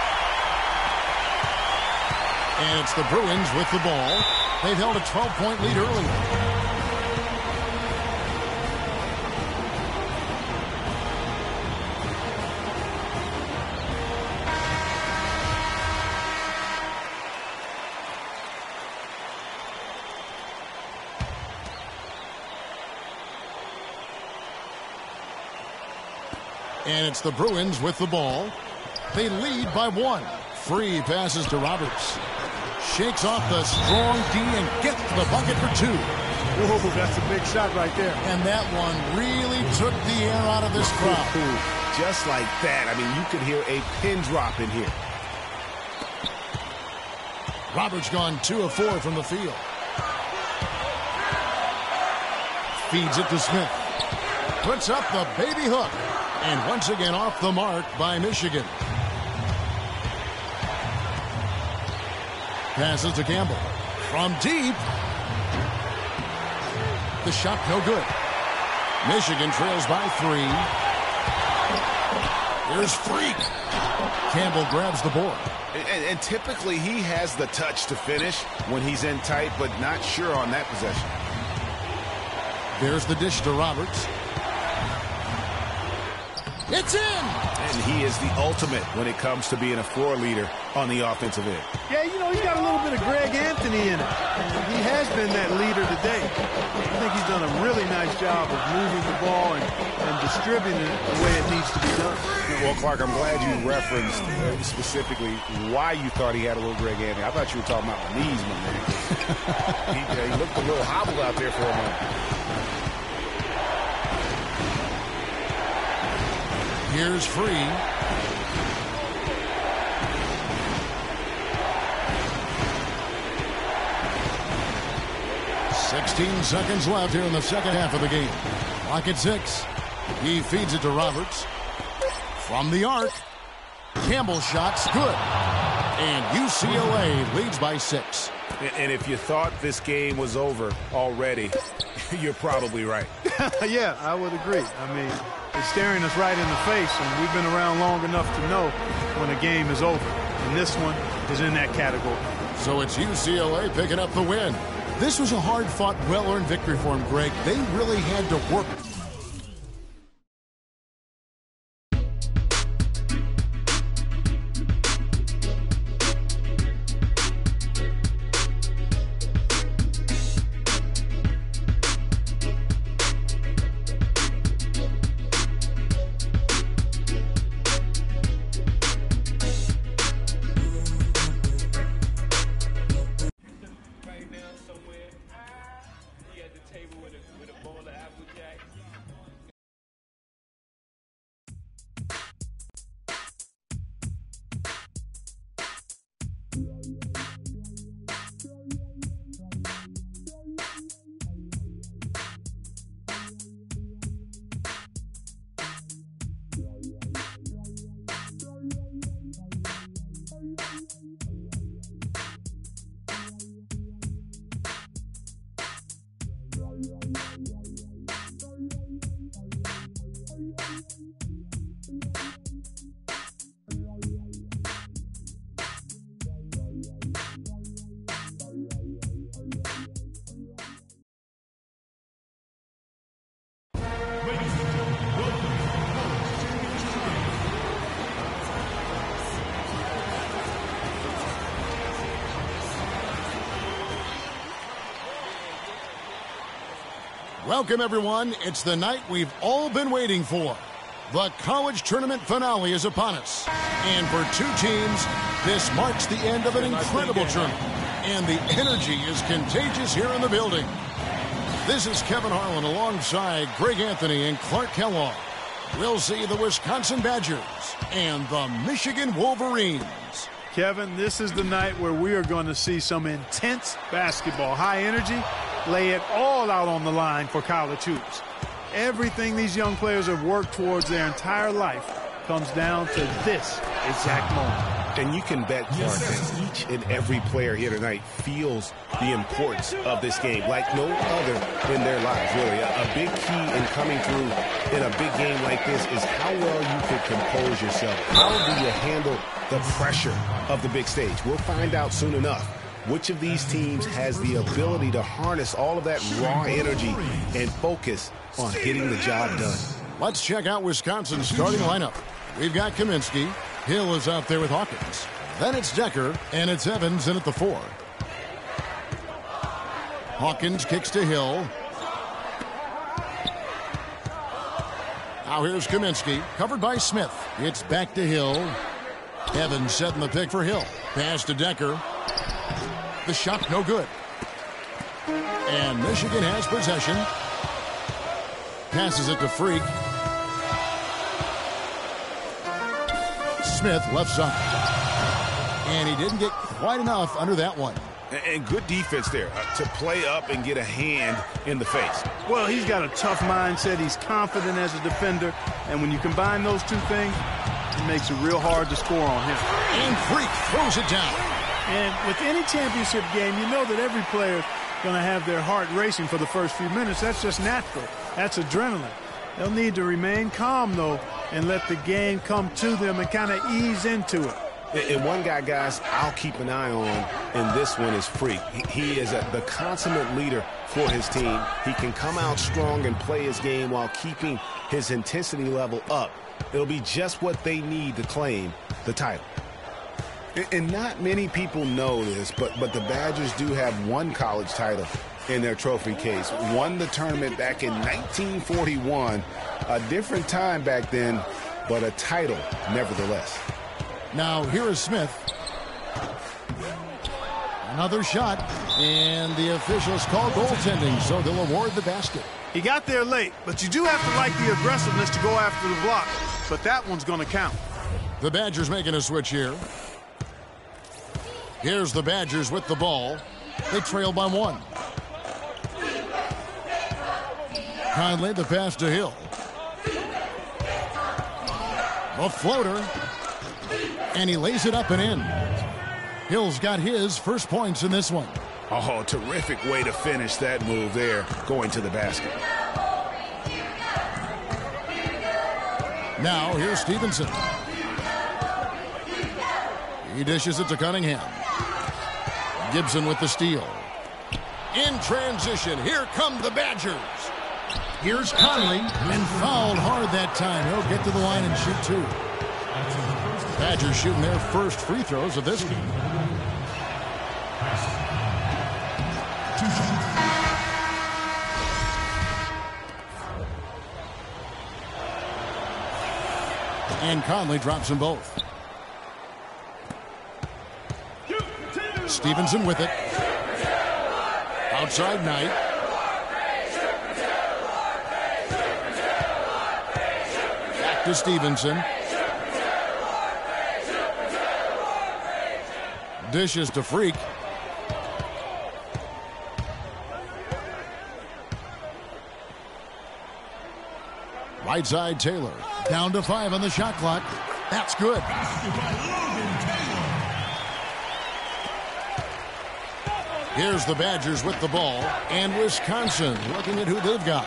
And it's the Bruins with the ball. They've held a 12-point lead early. And it's the Bruins with the ball. They lead by 1. Free passes to Roberts. Shakes off the strong D and gets the bucket for 2. Whoa, that's a big shot right there. And that one really took the air out of this crowd. Just like that. I mean, you could hear a pin drop in here. Roberts gone 2 of 4 from the field. Feeds it to Smith. Puts up the baby hook. And once again off the mark by Michigan. Passes to Campbell. From deep. The shot no good. Michigan trails by 3. There's Freak. Campbell grabs the board. And typically he has the touch to finish when he's in tight, but not sure on that possession. There's the dish to Roberts. It's in! And he is the ultimate when it comes to being a floor leader on the offensive end. Yeah, you know, he's got a little bit of Greg Anthony in it. He has been that leader today. I think he's done a really nice job of moving the ball and distributing it the way it needs to be done. Well, Clark, I'm glad you referenced specifically why you thought he had a little Greg Anthony. I thought you were talking about my knees, my man. he looked a little hobbled out there for a moment. Here's Free. "16 seconds left here in the second half of the game. Clock at 6. He feeds it to Roberts. From the arc. Campbell shot's good. And UCLA leads by 6. And if you thought this game was over already, you're probably right. Yeah, I would agree. I mean, it's staring us right in the face, and we've been around long enough to know when a game is over. And this one is in that category. So it's UCLA picking up the win. This was a hard-fought, well-earned victory for him, Greg. They really had to work. Welcome, everyone. It's the night we've all been waiting for. The college tournament finale is upon us. And for two teams, this marks the end of an incredible tournament. And the energy is contagious here in the building. This is Kevin Harlan alongside Greg Anthony and Clark Kellogg. We'll see the Wisconsin Badgers and the Michigan Wolverines. Kevin, this is the night where we are going to see some intense basketball. High energy, lay it all out on the line for college hoops. Everything these young players have worked towards their entire life comes down to this exact moment. And you can bet, Clark, that each and every player here tonight feels the importance of this game like no other in their lives, really. A big key in coming through in a big game like this is how well you can compose yourself. How do you handle the pressure of the big stage? We'll find out soon enough which of these teams has the ability to harness all of that raw energy and focus on getting the job done. Let's check out Wisconsin's starting lineup. We've got Kaminsky. Hill is out there with Hawkins. Then it's Decker, and it's Evans in at the 4. Hawkins kicks to Hill. Now here's Kaminsky, covered by Smith. It's back to Hill. Evans setting the pick for Hill. Pass to Decker. The shot no good. And Michigan has possession. Passes it to Freak. Smith left side. And he didn't get quite enough under that one. And good defense there to play up and get a hand in the face. Well, he's got a tough mindset. He's confident as a defender. And when you combine those two things, it makes it real hard to score on him. And Freak throws it down. And with any championship game, you know that every player is going to have their heart racing for the first few minutes. That's just natural. That's adrenaline. They'll need to remain calm, though, and let the game come to them and kind of ease into it. And one guy, guys, I'll keep an eye on in this one is Freak. He is the consummate leader for his team. He can come out strong and play his game while keeping his intensity level up. It'll be just what they need to claim the title. And not many people know this, but the Badgers do have one college title in their trophy case. Won the tournament back in 1941. A different time back then, but a title nevertheless. Now here is Smith. Another shot, and the officials call goaltending, so they'll award the basket. He got there late, but you do have to like the aggressiveness to go after the block. But that one's going to count. The Badgers making a switch here. Here's the Badgers with the ball. They trail by 1. Conley, the pass to Hill. A floater. And he lays it up and in. Hill's got his first points in this one. Oh, terrific way to finish that move there, going to the basket. Now, here's Stevenson. He dishes it to Cunningham. Gibson with the steal. In transition, here come the Badgers. Here's Conley, and fouled hard that time. He'll get to the line and shoot 2. Badgers shooting their first free throws of this game. And Conley drops them both. Stevenson with it. Outside Knight. Back to Stevenson. Dishes to Freak. Right side Taylor. Down to 5 on the shot clock. That's good. Here's the Badgers with the ball. And Wisconsin looking at who they've got.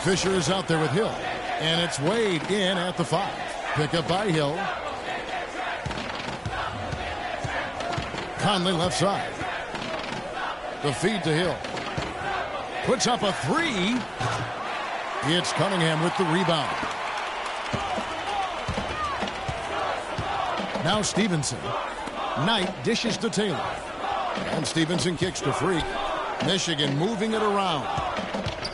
Fisher is out there with Hill. And it's Wade in at the 5. Pick up by Hill. Conley left side. The feed to Hill. Puts up a 3. It's Cunningham with the rebound. Now Stevenson. Knight dishes to Taylor. And Stevenson kicks to Freak. Michigan moving it around.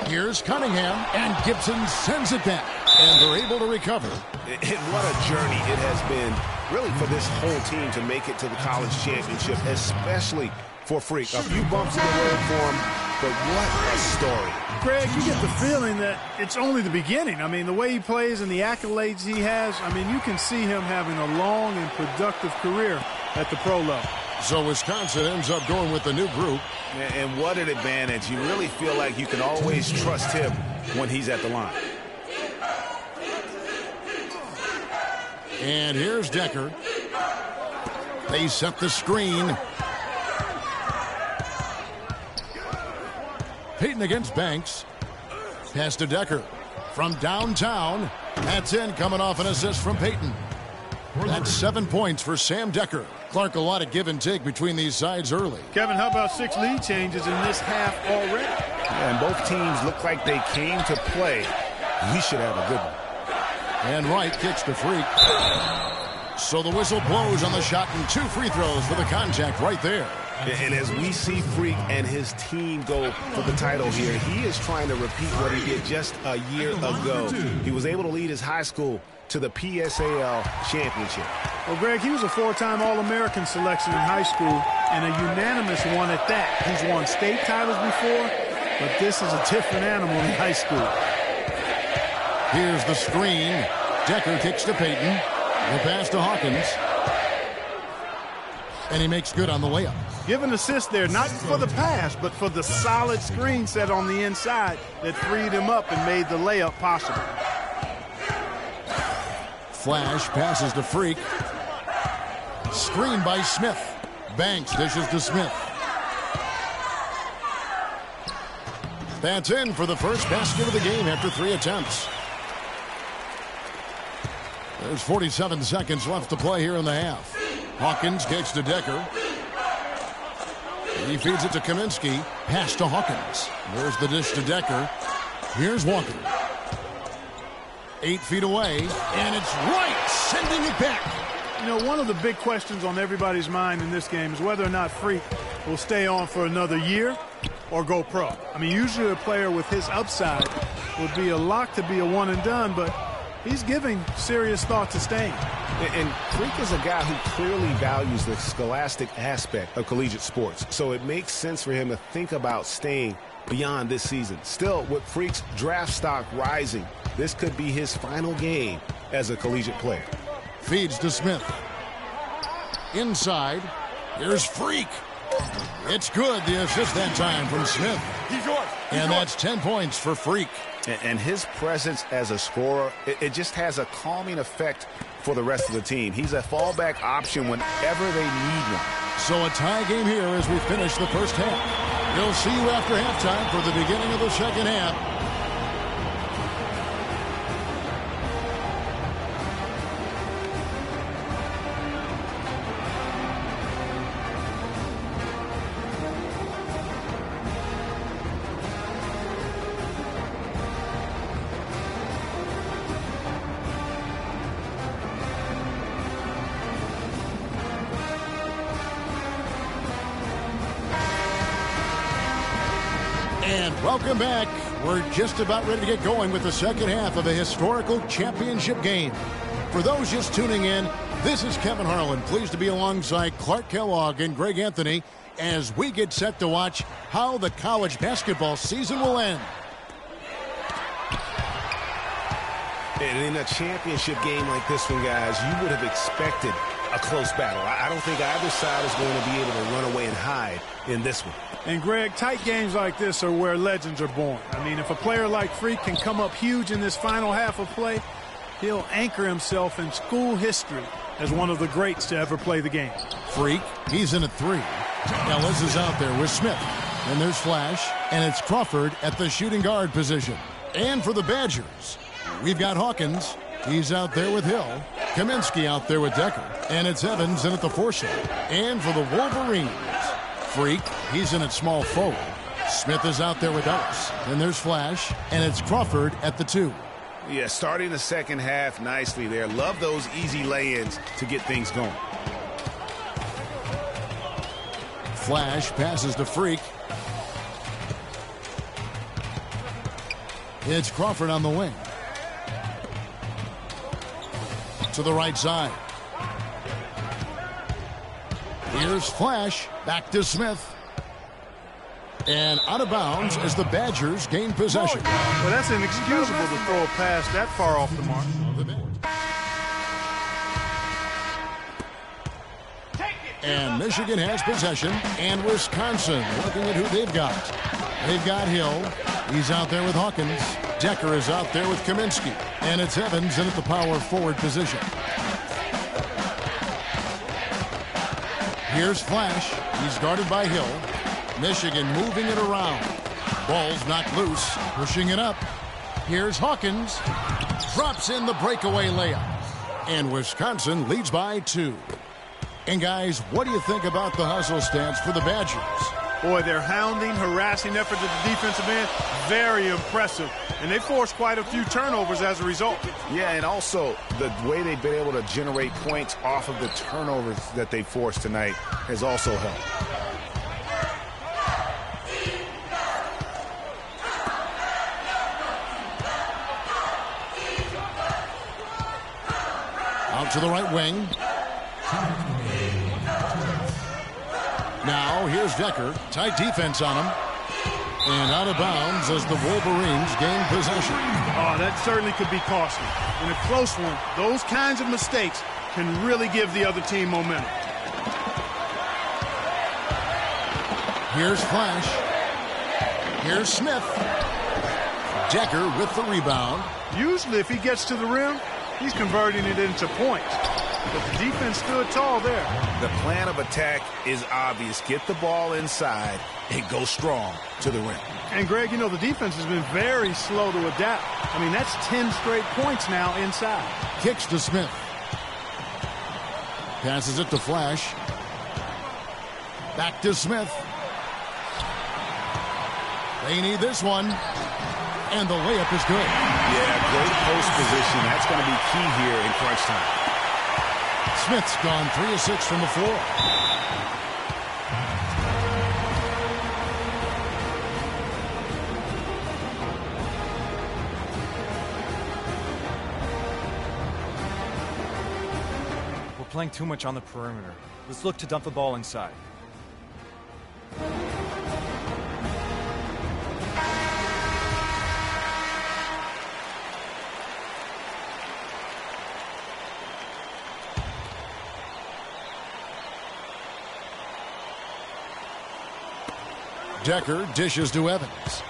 Here's Cunningham, and Gibson sends it back. And they're able to recover. And what a journey it has been, really, for this whole team to make it to the college championship, especially for Freak. A few bumps in the road for him, but what a story. Greg, you get the feeling that it's only the beginning. I mean, the way he plays and the accolades he has, I mean, you can see him having a long and productive career at the pro level. So Wisconsin ends up going with the new group. And what an advantage. You really feel like you can always trust him when he's at the line. And here's Decker. They set the screen. Peyton against Banks. Pass to Decker. From downtown. That's in, coming off an assist from Peyton. That's 7 points for Sam Decker. Clark, a lot of give and take between these sides early. Kevin, how about 6 lead changes in this half already? Yeah, and both teams look like they came to play. We should have a good one. And Wright kicks to Freak. So the whistle blows on the shot, and 2 free throws for the contact right there. And as we see Freak and his team go for the title here, he is trying to repeat what he did just a year ago. He was able to lead his high school to the PSAL championship. Well, Greg, he was a 4-time All-American selection in high school and a unanimous one at that. He's won state titles before, but this is a different animal in high school. Here's the screen. Decker kicks to Peyton. The pass to Hawkins. And he makes good on the layup. Give an assist there, not for the pass, but for the solid screen set on the inside that freed him up and made the layup possible. Flash passes to Freak. Screen by Smith. Banks dishes to Smith. That's in for the first basket of the game after 3 attempts. There's 47 seconds left to play here in the half. Hawkins kicks to Decker. He feeds it to Kaminsky. Pass to Hawkins. There's the dish to Decker. Here's Walker. 8 feet away, and it's Wright sending it back. You know, one of the big questions on everybody's mind in this game is whether or not Freak will stay on for another year or go pro. I mean, usually a player with his upside would be a lock to be a one and done, but he's giving serious thought to staying. And Freak is a guy who clearly values the scholastic aspect of collegiate sports, so it makes sense for him to think about staying beyond this season. Still, with Freak's draft stock rising, this could be his final game as a collegiate player. Feeds to Smith. Inside. Here's Freak. It's good. The assist that time from Smith. And that's 10 points for Freak. And his presence as a scorer, it just has a calming effect for the rest of the team. He's a fallback option whenever they need one. So a tie game here as we finish the first half. We'll see you after halftime for the beginning of the second half. And welcome back. We're just about ready to get going with the second half of a historical championship game. For those just tuning in, this is Kevin Harlan, pleased to be alongside Clark Kellogg and Greg Anthony as we get set to watch how the college basketball season will end. And in a championship game like this one, guys, you would have expected a close battle. I don't think either side is going to be able to run away and hide in this one. And, Greg, tight games like this are where legends are born. I mean, if a player like Freak can come up huge in this final half of play, he'll anchor himself in school history as one of the greats to ever play the game. Freak, he's in at 3. Ellis is out there with Smith. And there's Flash, and it's Crawford at the shooting guard position. And for the Badgers, we've got Hawkins. He's out there with Hill. Kaminsky out there with Decker. And it's Evans in at the 4 slot. And for the Wolverines, Freak, he's in at small forward. Smith is out there with Ellis. And there's Flash, and it's Crawford at the 2. Yeah, starting the second half nicely there. Love those easy lay-ins to get things going. Flash passes to Freak. It's Crawford on the wing. To the right side. Here's Flash. Back to Smith. And out of bounds as the Badgers gain possession. Well, that's inexcusable to throw a pass that far off the mark. And Michigan has possession. And Wisconsin looking at who they've got. They've got Hill. He's out there with Hawkins. Decker is out there with Kaminsky. And it's Evans in at the power forward position. Here's Flash. He's guarded by Hill. Michigan moving it around. Ball's knocked loose. Pushing it up. Here's Hawkins. Drops in the breakaway layup. And Wisconsin leads by 2. And guys, what do you think about the hustle stance for the Badgers? Boy, their hounding, harassing efforts at the defensive end, very impressive. And they forced quite a few turnovers as a result. Yeah, and also the way they've been able to generate points off of the turnovers that they forced tonight has also helped. Out to the right wing. Now here's Decker. Tight defense on him. And out of bounds as the Wolverines gain possession. Oh, that certainly could be costly. In a close one, those kinds of mistakes can really give the other team momentum. Here's Flash. Here's Smith. Decker with the rebound. Usually if he gets to the rim, he's converting it into points. But the defense stood tall there. The plan of attack is obvious. Get the ball inside and go strong to the rim. And, Greg, you know, the defense has been very slow to adapt. I mean, that's 10 straight points now inside. Kicks to Smith. Passes it to Flash. Back to Smith. They need this one. And the layup is good. Yeah, great post position. That's going to be key here in crunch time. Smith's gone 3 of 6 from the floor. We're playing too much on the perimeter. Let's look to dump the ball inside. Decker dishes to Evans.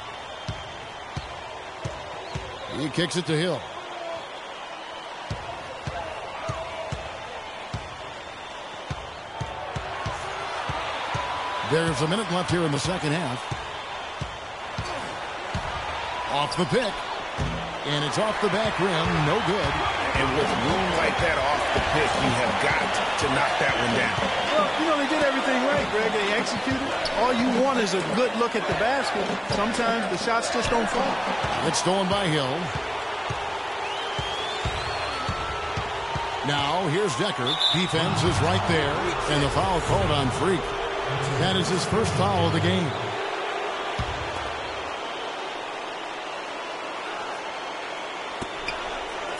He kicks it to Hill. There's a minute left here in the second half. Off the pick. And it's off the back rim. No good. And with room like that off the pick, you have got to knock that one down. Well, you know, they did everything right, Greg. They executed. All you want is a good look at the basket. Sometimes the shots just don't fall. It's stolen by Hill. Now, here's Decker. Defense is right there. And the foul called on Freak. That is his first foul of the game.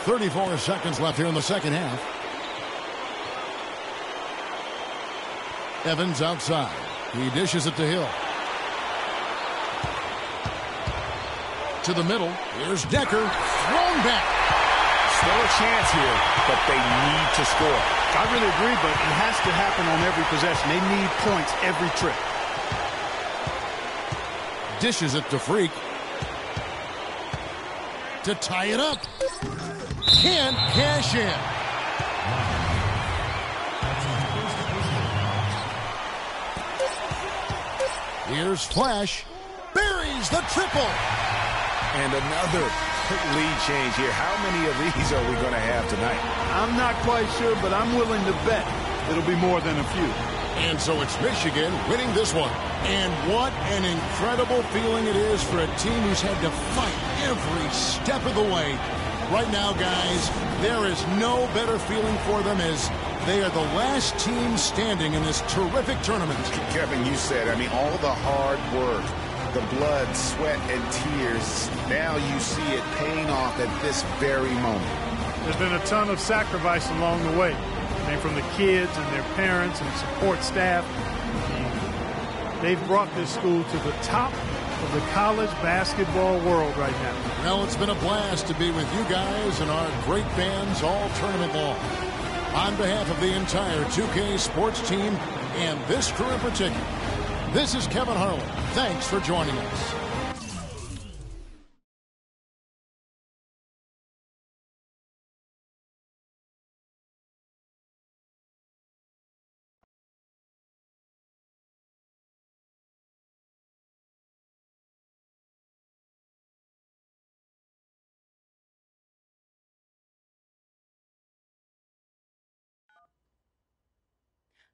.34 seconds left here in the second half. Evans outside. He dishes it to Hill. To the middle. Here's Decker. Thrown back. Still a chance here, but they need to score. I really agree, but it has to happen on every possession. They need points every trip. Dishes it to Freak. To tie it up. Can't cash in. Here's Flash. Buries the triple. And another lead change here. How many of these are we going to have tonight? I'm not quite sure, but I'm willing to bet it'll be more than a few. And so it's Michigan winning this one. And what an incredible feeling it is for a team who's had to fight every step of the way. Right now, guys, there is no better feeling for them as they are the last team standing in this terrific tournament. Kevin, you said, I mean, all the hard work, the blood, sweat, and tears. Now you see it paying off at this very moment. There's been a ton of sacrifice along the way. I mean, from the kids and their parents and support staff. They've brought this school to the top of the college basketball world right now. Well, it's been a blast to be with you guys and our great fans all tournament long. On behalf of the entire 2K sports team and this crew in particular, this is Kevin Harlan. Thanks for joining us.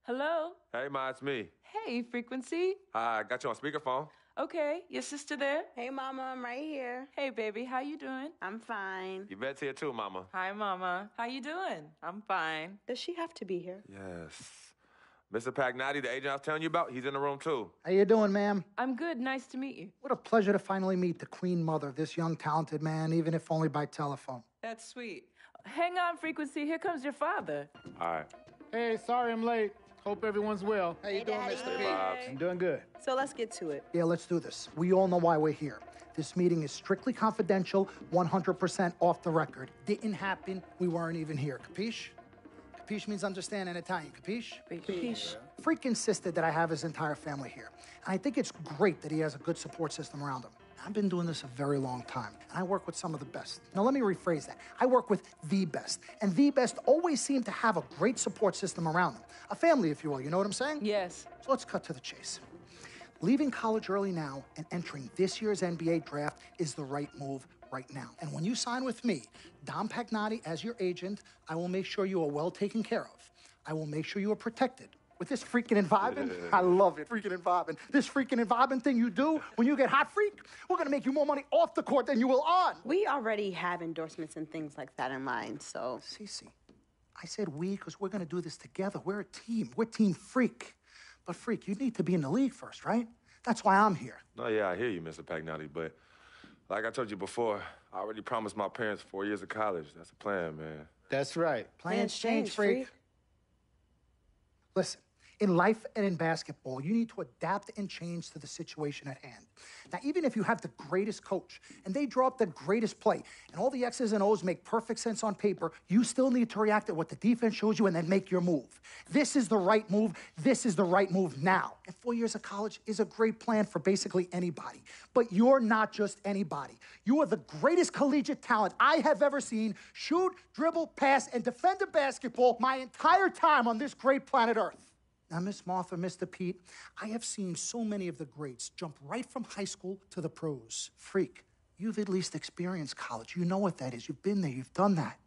Hello? Hey, Ma, it's me. Hey, Frequency. I got you on speakerphone. Okay, your sister there? Hey, Mama, I'm right here. Hey, baby, how you doing? I'm fine. Yvette's here too, Mama. Hi, Mama. How you doing? I'm fine. Does she have to be here? Yes. Mr. Pagnotti, the agent I was telling you about, he's in the room too. How you doing, ma'am? I'm good. Nice to meet you. What a pleasure to finally meet the queen mother of this young, talented man, even if only by telephone. That's sweet. Hang on, Frequency. Here comes your father. All right. Hey, sorry I'm late. Hope everyone's well. How you doing, Mr. P? I'm doing good. So let's get to it. Yeah, let's do this. We all know why we're here. This meeting is strictly confidential, 100% off the record. Didn't happen. We weren't even here. Capiche? Capiche means understand in Italian. Capiche? Capiche. Freak insisted that I have his entire family here. And I think it's great that he has a good support system around him. I've been doing this a very long time, and I work with some of the best. Now, let me rephrase that. I work with the best, and the best always seem to have a great support system around them. A family, if you will, you know what I'm saying? Yes. So let's cut to the chase. Leaving college early now and entering this year's NBA draft is the right move right now. And when you sign with me, Dom Pagnotti, as your agent, I will make sure you are well taken care of. I will make sure you are protected. With this freaking environment, I love it, freaking environment. This freaking environment thing you do when you get hot, freak, we're gonna make you more money off the court than you will on. We already have endorsements and things like that in mind, so. Cece, I said we because we're gonna do this together. We're a team. We're Team Freak. But Freak, you need to be in the league first, right? That's why I'm here. No, yeah, I hear you, Mr. Pagnotti, but like I told you before, I already promised my parents 4 years of college. That's the plan, man. That's right. Plans change, Freak. Listen. In life and in basketball, you need to adapt and change to the situation at hand. Now, even if you have the greatest coach and they draw up the greatest play and all the X's and O's make perfect sense on paper, you still need to react to what the defense shows you and then make your move. This is the right move. This is the right move now. And 4 years of college is a great plan for basically anybody. But you're not just anybody. You are the greatest collegiate talent I have ever seen shoot, dribble, pass, and defend a basketball my entire time on this great planet Earth. Now, Miss Martha, Mr. Pete, I have seen so many of the greats jump right from high school to the pros. Freak, you've at least experienced college. You know what that is. You've been there. You've done that.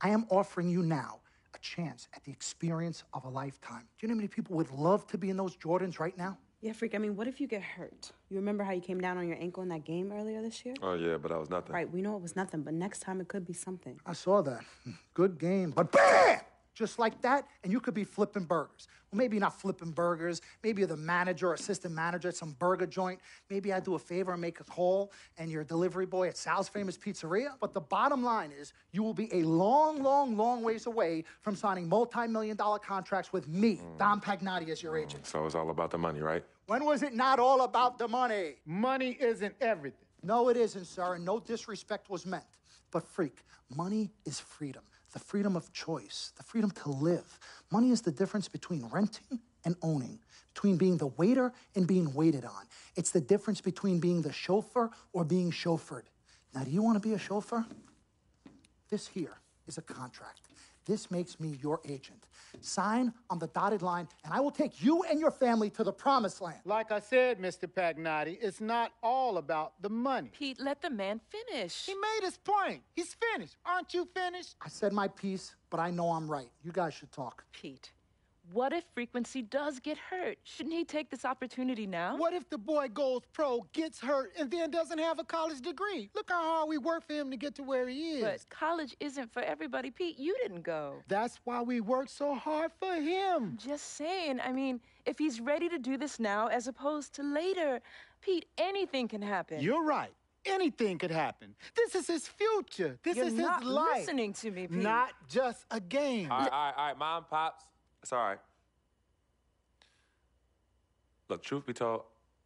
I am offering you now a chance at the experience of a lifetime. Do you know how many people would love to be in those Jordans right now? Yeah, Freak, I mean, what if you get hurt? You remember how you came down on your ankle in that game earlier this year? Oh, yeah, but that was nothing. Right, we know it was nothing, but next time it could be something. I saw that. Good game. But bam! Just like that, and you could be flipping burgers. Well, maybe not flipping burgers. Maybe you're the manager or assistant manager at some burger joint. Maybe I do a favor and make a call, and you're a delivery boy at Sal's Famous Pizzeria. But the bottom line is you will be a long, long, long ways away from signing multi-million-dollar contracts with me, Dom Pagnotti, as your agent. So it's all about the money, right? When was it not all about the money? Money isn't everything. No, it isn't, sir, and no disrespect was meant. But, freak, money is freedom. The freedom of choice, the freedom to live. Money is the difference between renting and owning, between being the waiter and being waited on. It's the difference between being the chauffeur or being chauffeured. Now, do you want to be a chauffeur? This here is a contract. This makes me your agent. Sign on the dotted line, and I will take you and your family to the promised land. Like I said, Mr. Pagnotti, it's not all about the money. Pete, let the man finish. He made his point. He's finished. Aren't you finished? I said my piece, but I know I'm right. You guys should talk. Pete, What if Frequency does get hurt? Shouldn't he take this opportunity now? What if the boy goes pro, gets hurt, and then doesn't have a college degree? Look how hard we work for him to get to where he is. But college isn't for everybody. Pete, you didn't go. That's why we work so hard for him. Just saying. I mean, if he's ready to do this now as opposed to later, Pete, anything can happen. You're right. Anything could happen. This is his future. This You're is not his life. listening to me, Pete. Not just a game. All right, Mom, Pops. It's all right. Look, truth be told,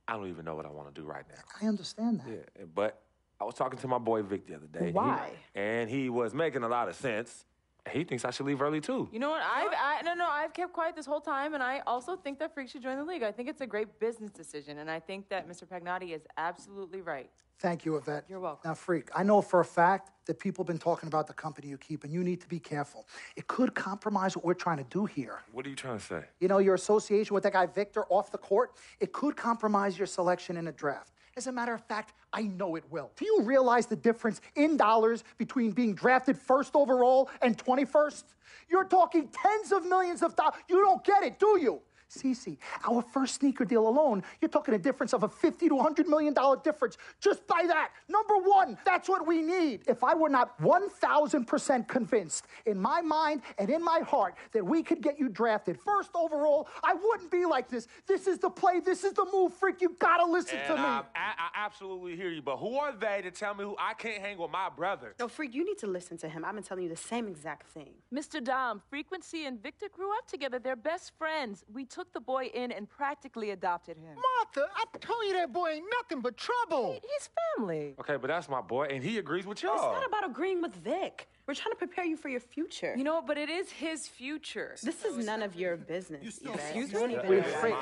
I don't even know what I want to do right now. I understand that. Yeah, but I was talking to my boy Vic the other day. Why? And he was making a lot of sense. He thinks I should leave early, too. You know what? I've kept quiet this whole time, and I also think that Freak should join the league. I think it's a great business decision, and I think that Mr. Pagnotti is absolutely right. Thank you, Yvette. You're welcome. Now, Freak, I know for a fact that people have been talking about the company you keep, and you need to be careful. It could compromise what we're trying to do here. What are you trying to say? You know, your association with that guy Victor off the court, it could compromise your selection in a draft. As a matter of fact, I know it will. Do you realize the difference in dollars between being drafted first overall and 21st? You're talking tens of millions of dollars. You don't get it, do you? Cece, our first sneaker deal alone, you're talking a difference of a $50 to $100 million difference just by that. Number one, that's what we need. If I were not 1,000% convinced in my mind and in my heart that we could get you drafted first overall, I wouldn't be like this. This is the play. This is the move, Freak. You gotta listen to me. I absolutely hear you, but who are they to tell me who I can't hang with my brother? No, Freak, you need to listen to him. I've been telling you the same exact thing. Mr. Dom, Frequency and Victor grew up together. They're best friends. We took the boy in and practically adopted him. Martha, I told you that boy ain't nothing but trouble. He's family. Okay, but that's my boy, and he agrees with y'all. It's not about agreeing with Vic. We're trying to prepare you for your future. You know what? But it is his future. This is none of your business. Excuse me? Wait, Freak.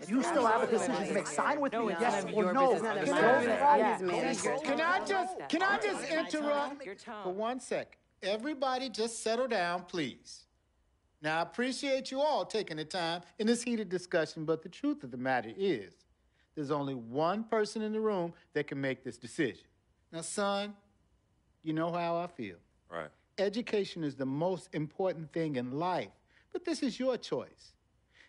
You still have a decision to make. Sign with me, yes or no. Can I just interrupt for 1 second? Everybody just settle down, please. Now, I appreciate you all taking the time in this heated discussion, but the truth of the matter is there's only one person in the room that can make this decision. Now, son, you know how I feel. Right. Education is the most important thing in life, but this is your choice.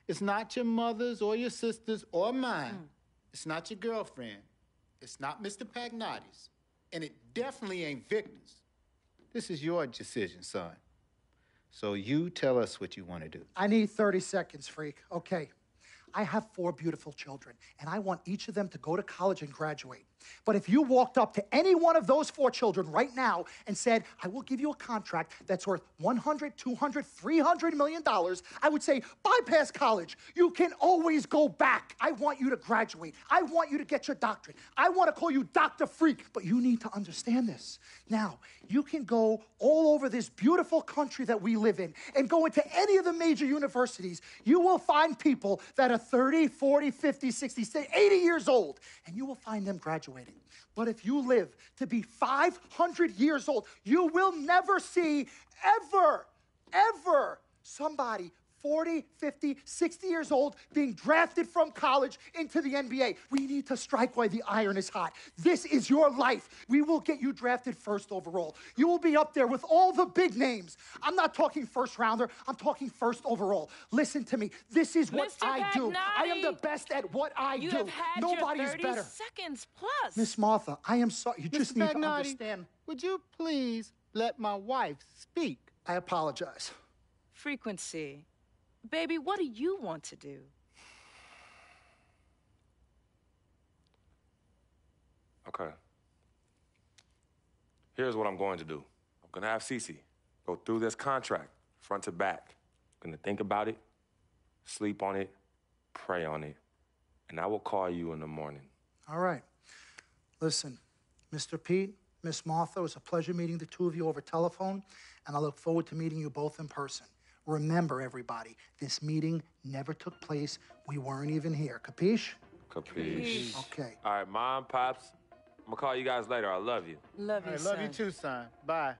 It's not your mother's or your sister's or mine. It's not your girlfriend. It's not Mr. Pagnotti's. And it definitely ain't Victor's. This is your decision, son. So you tell us what you want to do. I need 30 seconds, Freak. Okay. I have 4 beautiful children, and I want each of them to go to college and graduate. But if you walked up to any one of those 4 children right now and said, I will give you a contract that's worth $100, $200, $300 million, I would say, bypass college. You can always go back. I want you to graduate. I want you to get your doctorate. I want to call you Dr. Freak, but you need to understand this. Now, you can go all over this beautiful country that we live in and go into any of the major universities. You will find people that are 30, 40, 50, 60, 80 years old, and you will find them graduating. But if you live to be 500 years old, you will never see ever somebody 40, 50, 60 years old being drafted from college into the NBA. We need to strike while the iron is hot. This is your life. We will get you drafted first overall. You will be up there with all the big names. I'm not talking first rounder. I'm talking first overall. Listen to me. This is what Mr. I do. I am the Pagnotti, best at what I You do. have had Nobody your is 30 better. seconds plus. Miss Martha, I am sorry. You just Mr. need to Pagnotti, understand. would you please let my wife speak? I apologize. Frequency. Baby, what do you want to do? Okay. Here's what I'm going to do. I'm going to have Cece go through this contract front to back. I'm going to think about it, sleep on it, pray on it, and I will call you in the morning. All right. Listen, Mr. Pete, Miss Martha, it was a pleasure meeting the two of you over telephone, and I look forward to meeting you both in person. Remember, everybody, this meeting never took place. We weren't even here. Capiche? Capiche. Okay. All right, Mom, Pops, I'm going to call you guys later. I love you. Love you, I love you too, son. Bye.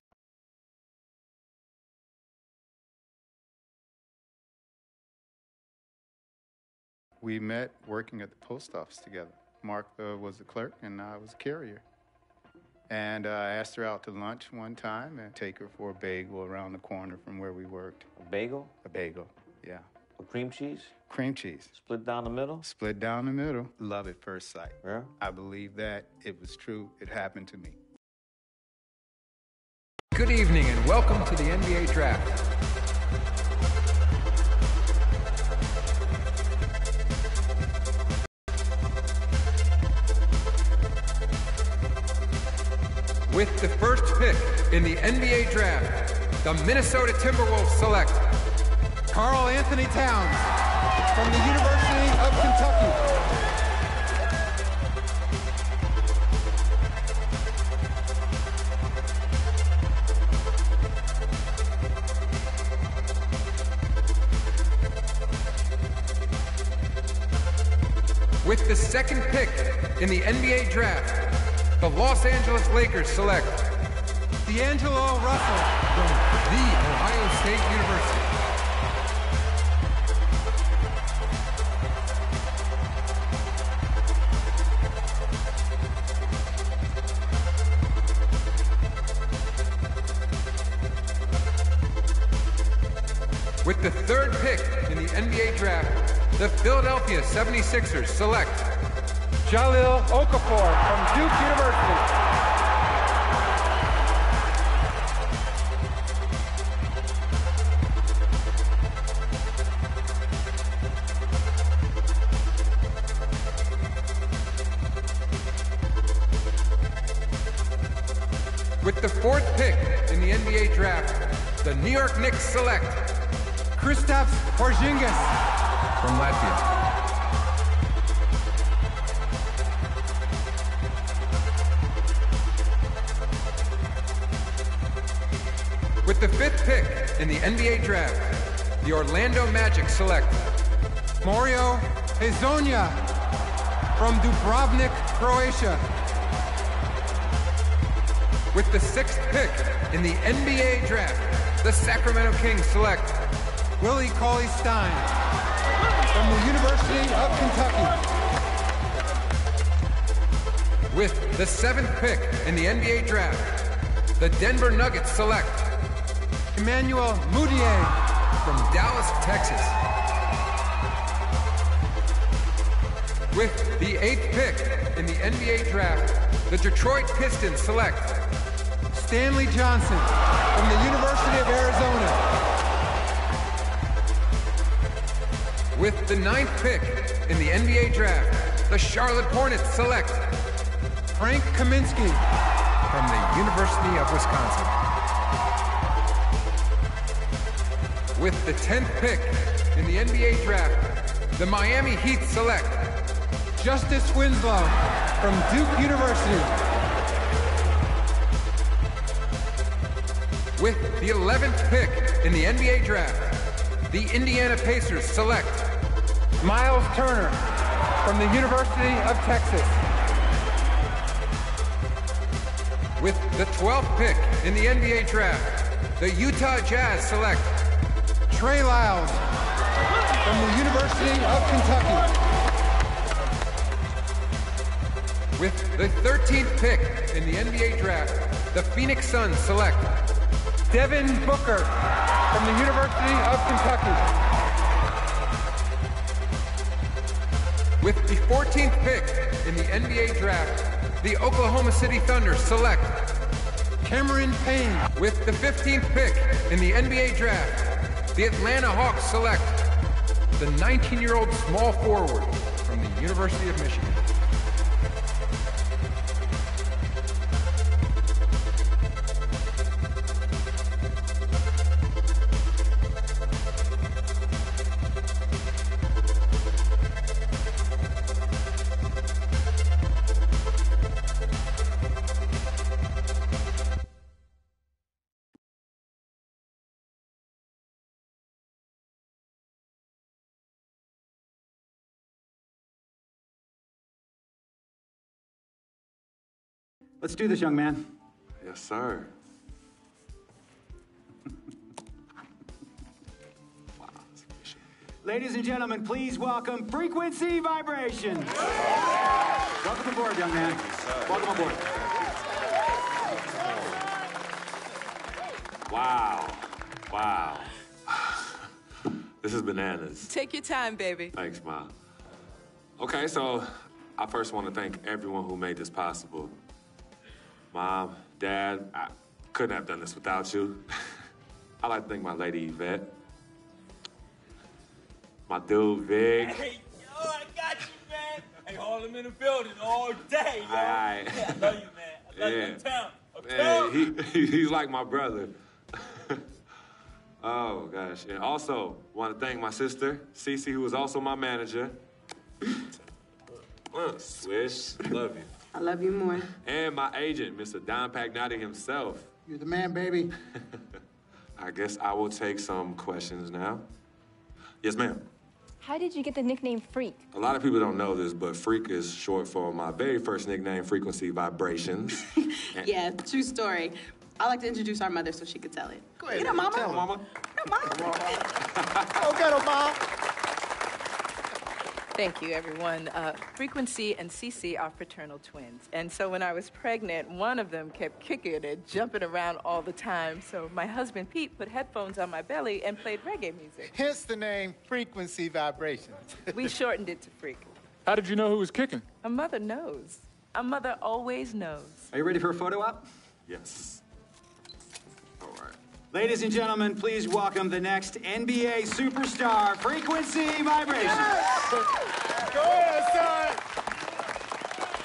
We met working at the post office together. Mark was the clerk, and I was a carrier. And I asked her out to lunch one time and take her for a bagel around the corner from where we worked. A bagel? A bagel, yeah. A cream cheese? Cream cheese. Split down the middle? Split down the middle. Love at first sight. Yeah? I believe that. It was true. It happened to me. Good evening and welcome to the NBA Draft. With the first pick in the NBA Draft, the Minnesota Timberwolves select Karl Anthony Towns from the University of Kentucky. With the second pick in the NBA Draft, the Los Angeles Lakers select D'Angelo Russell from The Ohio State University. With the third pick in the NBA Draft, the Philadelphia 76ers select Jahlil Okafor from Duke University. With the fourth pick in the NBA Draft, the New York Knicks select Kristaps Porzingis from Latvia. With the fifth pick in the NBA Draft, the Orlando Magic select Mario Hezonja from Dubrovnik, Croatia. With the sixth pick in the NBA Draft, the Sacramento Kings select Willie Cauley-Stein from the University of Kentucky. With the seventh pick in the NBA Draft, the Denver Nuggets select Emmanuel Mudiay from Dallas, Texas. With the eighth pick in the NBA Draft, the Detroit Pistons select Stanley Johnson from the University of Arizona. With the ninth pick in the NBA Draft, the Charlotte Hornets select Frank Kaminsky from the University of Wisconsin. With the 10th pick in the NBA Draft, the Miami Heat select Justice Winslow from Duke University. With the 11th pick in the NBA Draft, the Indiana Pacers select Miles Turner from the University of Texas. With the 12th pick in the NBA Draft, the Utah Jazz select Trey Lyles from the University of Kentucky. With the 13th pick in the NBA Draft, the Phoenix Suns select Devin Booker from the University of Kentucky. With the 14th pick in the NBA Draft, the Oklahoma City Thunder select Cameron Payne. With the 15th pick in the NBA Draft, the Atlanta Hawks select the 19-year-old small forward from the University of Michigan. Let's do this, young man. Yes, sir. Ladies and gentlemen, please welcome Frequency Vibrations. Welcome aboard, young man. Welcome aboard. Wow. Wow. This is bananas. Take your time, baby. Thanks, Ma. Okay, so I first want to thank everyone who made this possible. Mom, Dad, I couldn't have done this without you. I'd like to thank my lady, Yvette. My dude, Vig. Hey, yo, I got you, man. Hey, hold him in the building all day, yo. Aye. Yeah, I love you, man. I love you, town. Man, he's like my brother. Oh, gosh. And also, want to thank my sister, Cece, who is also my manager. Swish, love you. I love you more. And my agent, Mr. Don Pagnotti himself. You're the man, baby. I guess I will take some questions now. Yes, ma'am. How did you get the nickname Freak? A lot of people don't know this, but Freak is short for my very first nickname, Frequency Vibrations. Yeah, true story. I like to introduce our mother so she could tell it. Go ahead. Get her, Mama. Tell her, Mama. Go get her, Mom. Thank you, everyone. Frequency and Cece are fraternal twins. And so when I was pregnant, one of them kept kicking and jumping around all the time. So my husband, Pete, put headphones on my belly and played reggae music. Hence the name Frequency Vibrations. We shortened it to Freak. How did you know who was kicking? A mother knows. A mother always knows. Are you ready for a photo op? Yes. All right. Ladies and gentlemen, please welcome the next NBA superstar, Frequency Vibrations. Go ahead, son.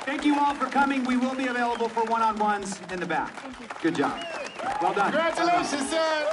Thank you all for coming. We will be available for one-on-ones in the back. Good job. Well done. Congratulations, son.